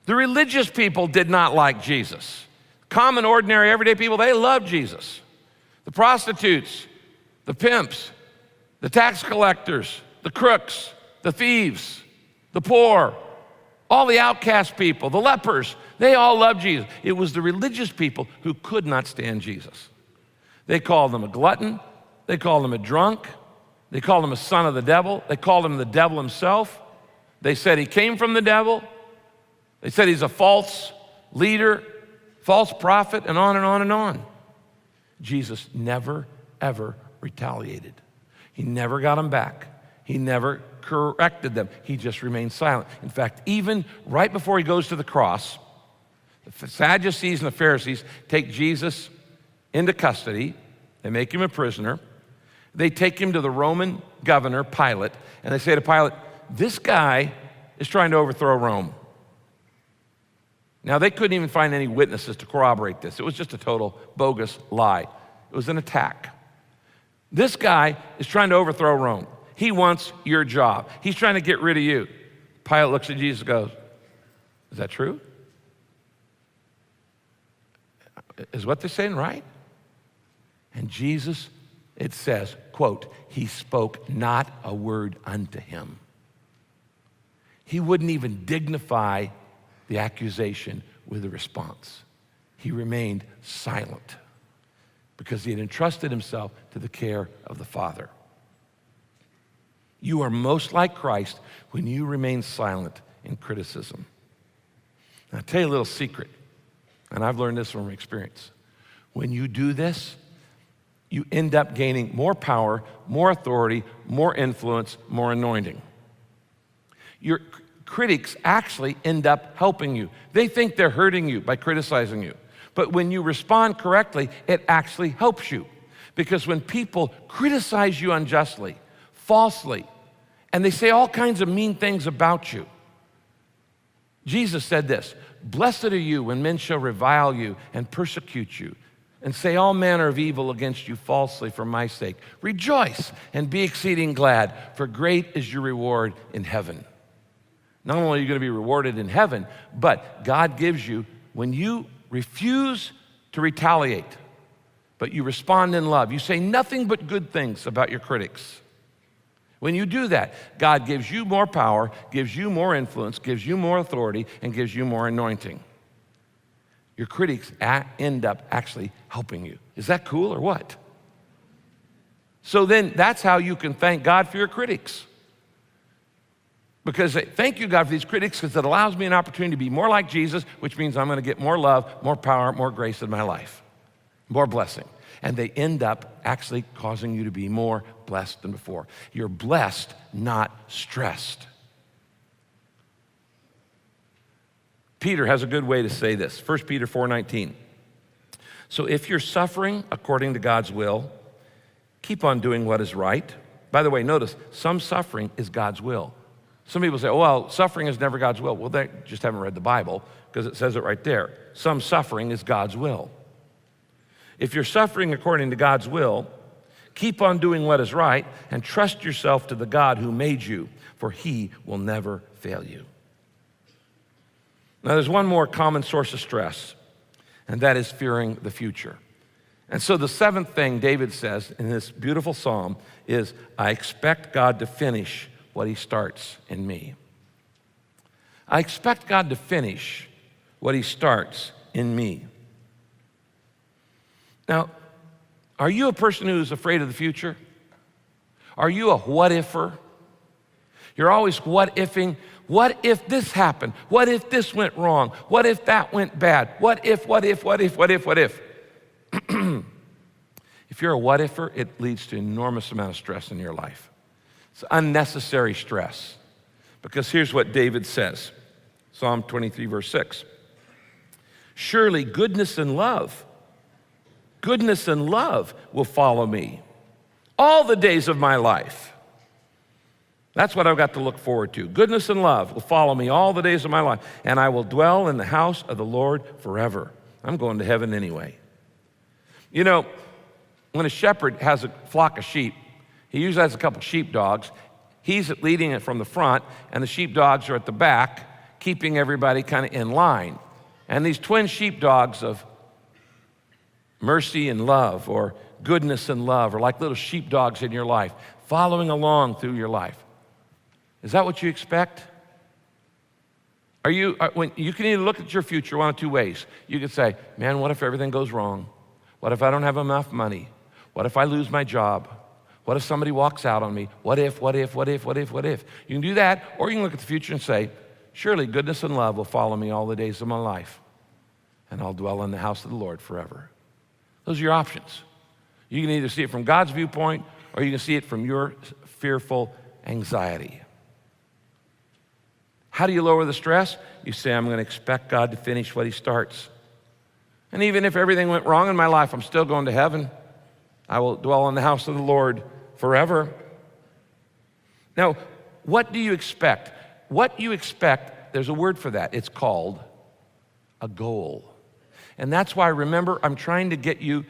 The religious people did not like Jesus. Common, ordinary, everyday people, they loved Jesus. The prostitutes, the pimps, the tax collectors, the crooks, the thieves, the poor, all the outcast people, the lepers, they all loved Jesus. It was the religious people who could not stand Jesus. They called him a glutton. They called him a drunk. They called him a son of the devil. They called him the devil himself. They said he came from the devil. They said he's a false leader, false prophet, and on and on and on. Jesus never, ever retaliated. He never got them back. He never corrected them. He just remained silent. In fact, even right before he goes to the cross, the Sadducees and the Pharisees take Jesus into custody. They make him a prisoner. They take him to the Roman governor, Pilate, and they say to Pilate, this guy is trying to overthrow Rome. Now, they couldn't even find any witnesses to corroborate this. It was just a total bogus lie. It was an attack. This guy is trying to overthrow Rome. He wants your job. He's trying to get rid of you. Pilate looks at Jesus and goes, is that true? Is what they're saying right? And Jesus, it says, quote, he spoke not a word unto him. He wouldn't even dignify the accusation with a response. He remained silent because he had entrusted himself to the care of the Father. You are most like Christ when you remain silent in criticism. Now, I'll tell you a little secret, and I've learned this from experience. When you do this, you end up gaining more power, more authority, more influence, more anointing. Your critics actually end up helping you. They think they're hurting you by criticizing you. But when you respond correctly, it actually helps you. Because when people criticize you unjustly, falsely, and they say all kinds of mean things about you, Jesus said this, blessed are you when men shall revile you and persecute you and say all manner of evil against you falsely for my sake. Rejoice and be exceeding glad, for great is your reward in heaven. Not only are you going to be rewarded in heaven, but God gives you, when you refuse to retaliate, but you respond in love, you say nothing but good things about your critics. When you do that, God gives you more power, gives you more influence, gives you more authority, and gives you more anointing. Your critics end up actually helping you. Is that cool or what? So then that's how you can thank God for your critics. Because thank you, God, for these critics, because it allows me an opportunity to be more like Jesus, which means I'm going to get more love, more power, more grace in my life, more blessing. And they end up actually causing you to be more blessed than before. You're blessed, not stressed. Peter has a good way to say this. 1 Peter 4:19. So if you're suffering according to God's will, keep on doing what is right. By the way, notice, some suffering is God's will. Some people say, oh, well, suffering is never God's will. Well, they just haven't read the Bible because it says it right there. Some suffering is God's will. If you're suffering according to God's will, Keep on doing what is right and trust yourself to the God who made you, for he will never fail you. Now, there's one more common source of stress, and that is fearing the future. And so the seventh thing David says in this beautiful psalm is, I expect God to finish what he starts in me. I expect God to finish what he starts in me. Now, are you a person who's afraid of the future? Are you a what-iffer? You're always what-ifing. What if this happened? What if this went wrong? What if that went bad? What if? If you're a what-iffer, it leads to an enormous amount of stress in your life. It's unnecessary stress. Because here's what David says, Psalm 23, verse 6. Surely goodness and love will follow me all the days of my life. That's what I've got to look forward to. Goodness and love will follow me all the days of my life, and I will dwell in the house of the Lord forever. I'm going to heaven anyway. You know, when a shepherd has a flock of sheep, he usually has a couple sheepdogs. He's leading it from the front, and the sheepdogs are at the back, keeping everybody kind of in line. And these twin sheepdogs of mercy and love, or goodness and love, are like little sheepdogs in your life, following along through your life. Is that what you expect? When you can either look at your future one of two ways. You could say, man, what if everything goes wrong? What if I don't have enough money? What if I lose my job? What if somebody walks out on me? What if? You can do that, or you can look at the future and say, surely goodness and love will follow me all the days of my life, and I'll dwell in the house of the Lord forever. Those are your options. You can either see it from God's viewpoint, or you can see it from your fearful anxiety. How do you lower the stress? You say, I'm going to expect God to finish what he starts. And even if everything went wrong in my life, I'm still going to heaven. I will dwell in the house of the Lord forever. Now, what do you expect? What you expect, there's a word for that. It's called a goal. And that's why, remember, I'm trying to get you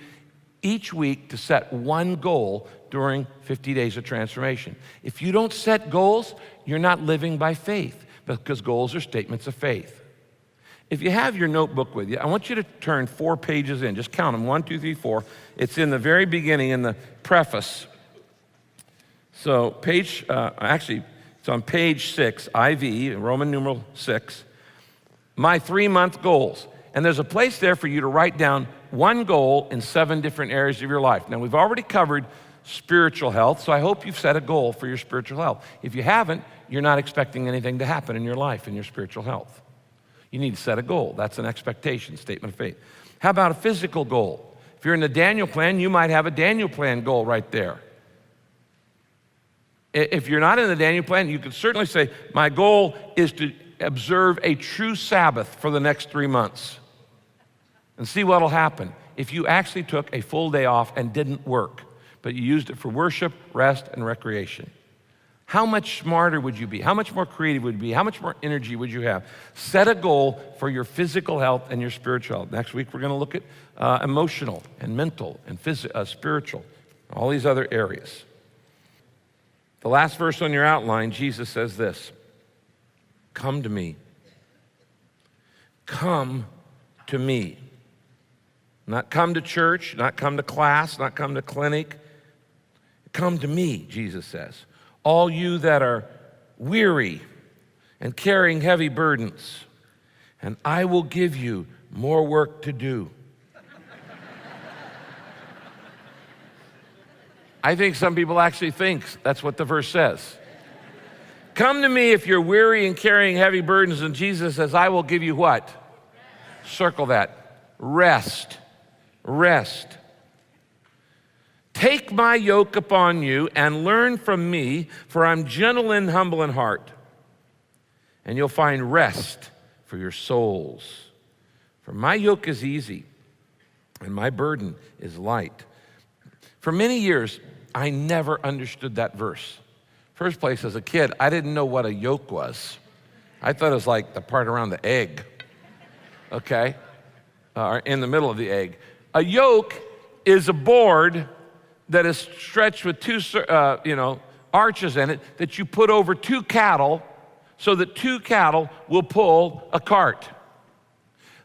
each week to set one goal during 50 days of transformation. If you don't set goals, you're not living by faith, because goals are statements of faith. If you have your notebook with you, I want you to turn 4 pages in. Just count them, 1, 2, 3, 4. It's in the very beginning, in the preface. So it's on page 6, IV, Roman numeral 6, my 3-month goals. And there's a place there for you to write down one goal in 7 different areas of your life. Now, we've already covered spiritual health, so I hope you've set a goal for your spiritual health. If you haven't, you're not expecting anything to happen in your life, in your spiritual health. You need to set a goal. That's an expectation, statement of faith. How about a physical goal? If you're in the Daniel plan, you might have a Daniel plan goal right there. If you're not in the Daniel plan, you could certainly say, my goal is to observe a true Sabbath for the next 3 months. And see what'll happen if you actually took a full day off and didn't work, but you used it for worship, rest, and recreation. How much smarter would you be? How much more creative would you be? How much more energy would you have? Set a goal for your physical health and your spiritual health. Next week, we're going to look at emotional and mental and spiritual, all these other areas. The last verse on your outline, Jesus says this, come to me. Come to me. Not come to church, not come to class, not come to clinic. Come to me, Jesus says. All you that are weary and carrying heavy burdens, and I will give you more work to do. I think some people actually think that's what the verse says. Come to me if you're weary and carrying heavy burdens, and Jesus says, I will give you what? Circle that. Rest. Rest. Take my yoke upon you and learn from me, for I'm gentle and humble in heart, and you'll find rest for your souls. For my yoke is easy and my burden is light. For many years, I never understood that verse. First place, as a kid, I didn't know what a yolk was. I thought it was like the part around the egg, okay? Or in the middle of the egg. A yolk is a board that is stretched with two, arches in it that you put over two cattle so that two cattle will pull a cart.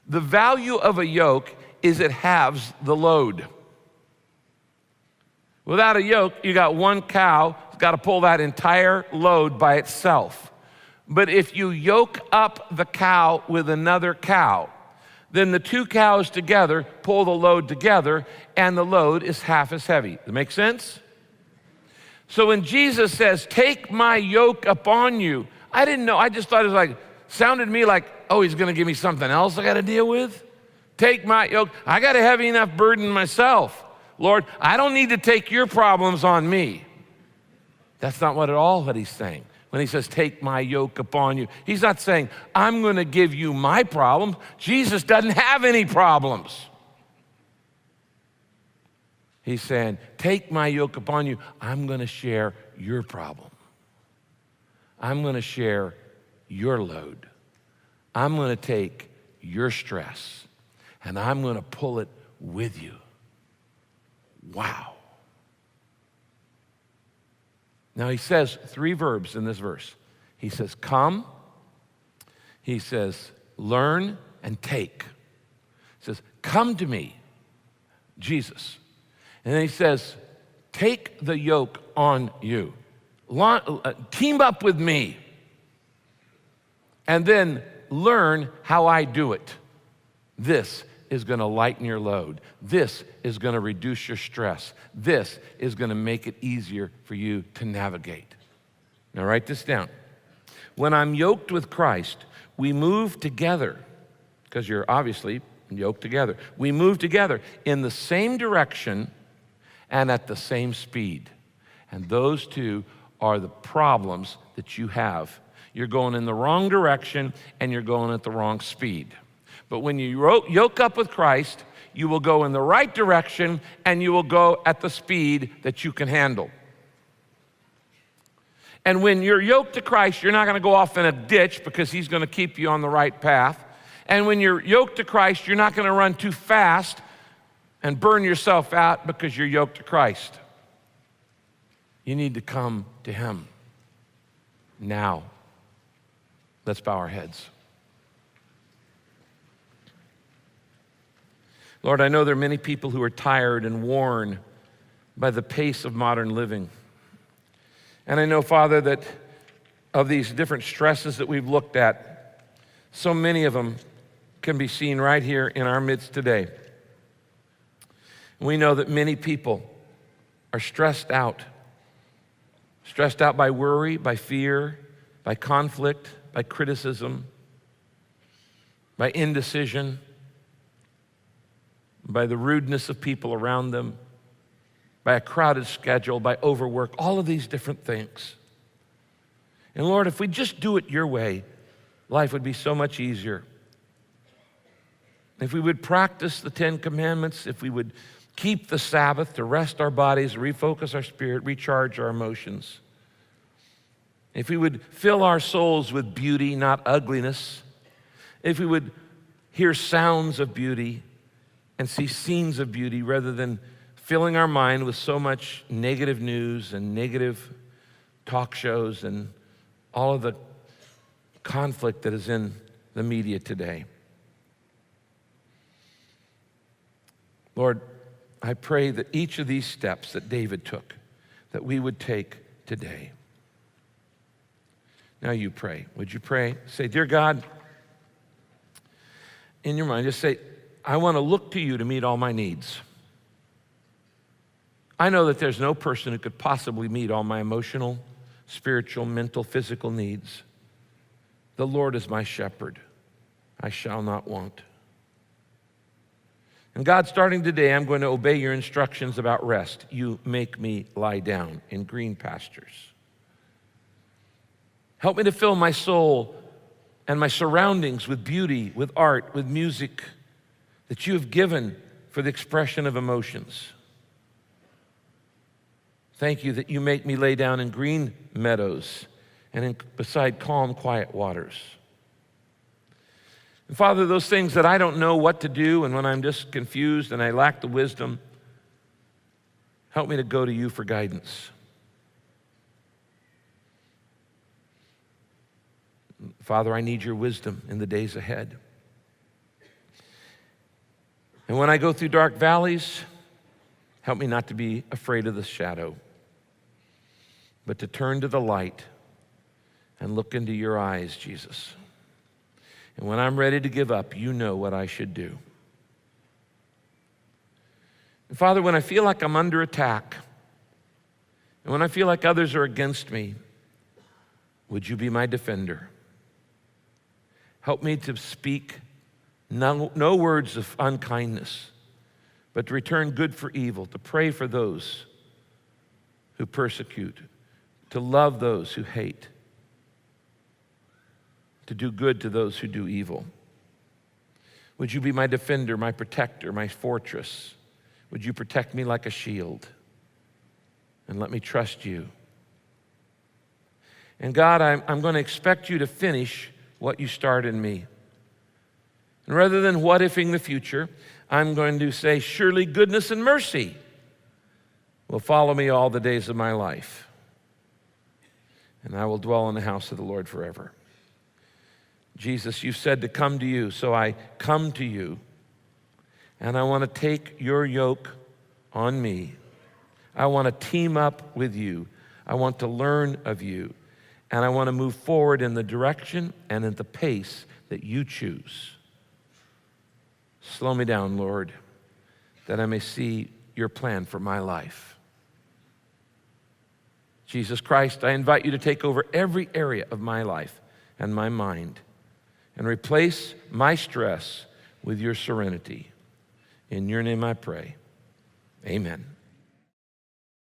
The value of a yoke is it halves the load. Without a yoke, you got one cow, it's got to pull that entire load by itself. But if you yoke up the cow with another cow, then the two cows together pull the load together, and the load is half as heavy. Does that make sense? So when Jesus says, take my yoke upon you, I didn't know, I just thought it was sounded to me like, oh, he's gonna give me something else I gotta deal with? Take my yoke, I got a heavy enough burden myself. Lord, I don't need to take your problems on me. That's not what at all what he's saying. When he says, take my yoke upon you, he's not saying, I'm gonna give you my problems. Jesus doesn't have any problems. He's saying, take my yoke upon you. I'm gonna share your problem. I'm gonna share your load. I'm gonna take your stress, and I'm gonna pull it with you. Wow. Now he says three verbs in this verse. He says, come, he says, learn, and take. He says, come to me, Jesus. And then he says, take the yoke on you. Team up with me. And then learn how I do it. This is going to lighten your load. This is going to reduce your stress. This is going to make it easier for you to navigate. Now write this down. When I'm yoked with Christ, we move together, because you're obviously yoked together. We move together in the same direction and at the same speed. And those two are the problems that you have. You're going in the wrong direction and you're going at the wrong speed. But when you yoke up with Christ, you will go in the right direction and you will go at the speed that you can handle. And when you're yoked to Christ, you're not going to go off in a ditch because he's going to keep you on the right path. And when you're yoked to Christ, you're not going to run too fast and burn yourself out because you're yoked to Christ. You need to come to him now. Let's bow our heads. Lord, I know there are many people who are tired and worn by the pace of modern living. And I know, Father, that of these different stresses that we've looked at, so many of them can be seen right here in our midst today. We know that many people are stressed out by worry, by fear, by conflict, by criticism, by indecision, by the rudeness of people around them, by a crowded schedule, by overwork, all of these different things. And Lord, if we just do it your way, life would be so much easier. If we would practice the 10 Commandments, if we would keep the Sabbath to rest our bodies, refocus our spirit, recharge our emotions, if we would fill our souls with beauty, not ugliness, if we would hear sounds of beauty and see scenes of beauty rather than filling our mind with so much negative news and negative talk shows and all of the conflict that is in the media today. Lord, I pray that each of these steps that David took, that we would take today. Now you pray. Would you pray? Say, dear God, in your mind, just say, I want to look to you to meet all my needs. I know that there's no person who could possibly meet all my emotional, spiritual, mental, physical needs. The Lord is my shepherd. I shall not want. And God, starting today, I'm going to obey your instructions about rest. You make me lie down in green pastures. Help me to fill my soul and my surroundings with beauty, with art, with music that you have given for the expression of emotions. Thank you that you make me lay down in green meadows and beside calm, quiet waters. And Father, those things that I don't know what to do and when I'm just confused and I lack the wisdom, Help me to go to you for guidance. Father, I need your wisdom in the days ahead. And when I go through dark valleys, help me not to be afraid of the shadow, but to turn to the light and look into your eyes, Jesus. And when I'm ready to give up, you know what I should do. And Father, when I feel like I'm under attack, and when I feel like others are against me, would you be my defender? Help me to speak no words of unkindness, but to return good for evil, to pray for those who persecute, to love those who hate, to do good to those who do evil. Would you be my defender, my protector, my fortress? Would you protect me like a shield? And let me trust you. And God, I'm going to expect you to finish what you started in me. And rather than what-ifing the future, I'm going to say, surely goodness and mercy will follow me all the days of my life. And I will dwell in the house of the Lord forever. Jesus, you said to come to you, so I come to you. And I want to take your yoke on me. I want to team up with you. I want to learn of you. And I want to move forward in the direction and at the pace that you choose. Slow me down, Lord, that I may see your plan for my life. Jesus Christ, I invite you to take over every area of my life and my mind and replace my stress with your serenity. In your name I pray. Amen.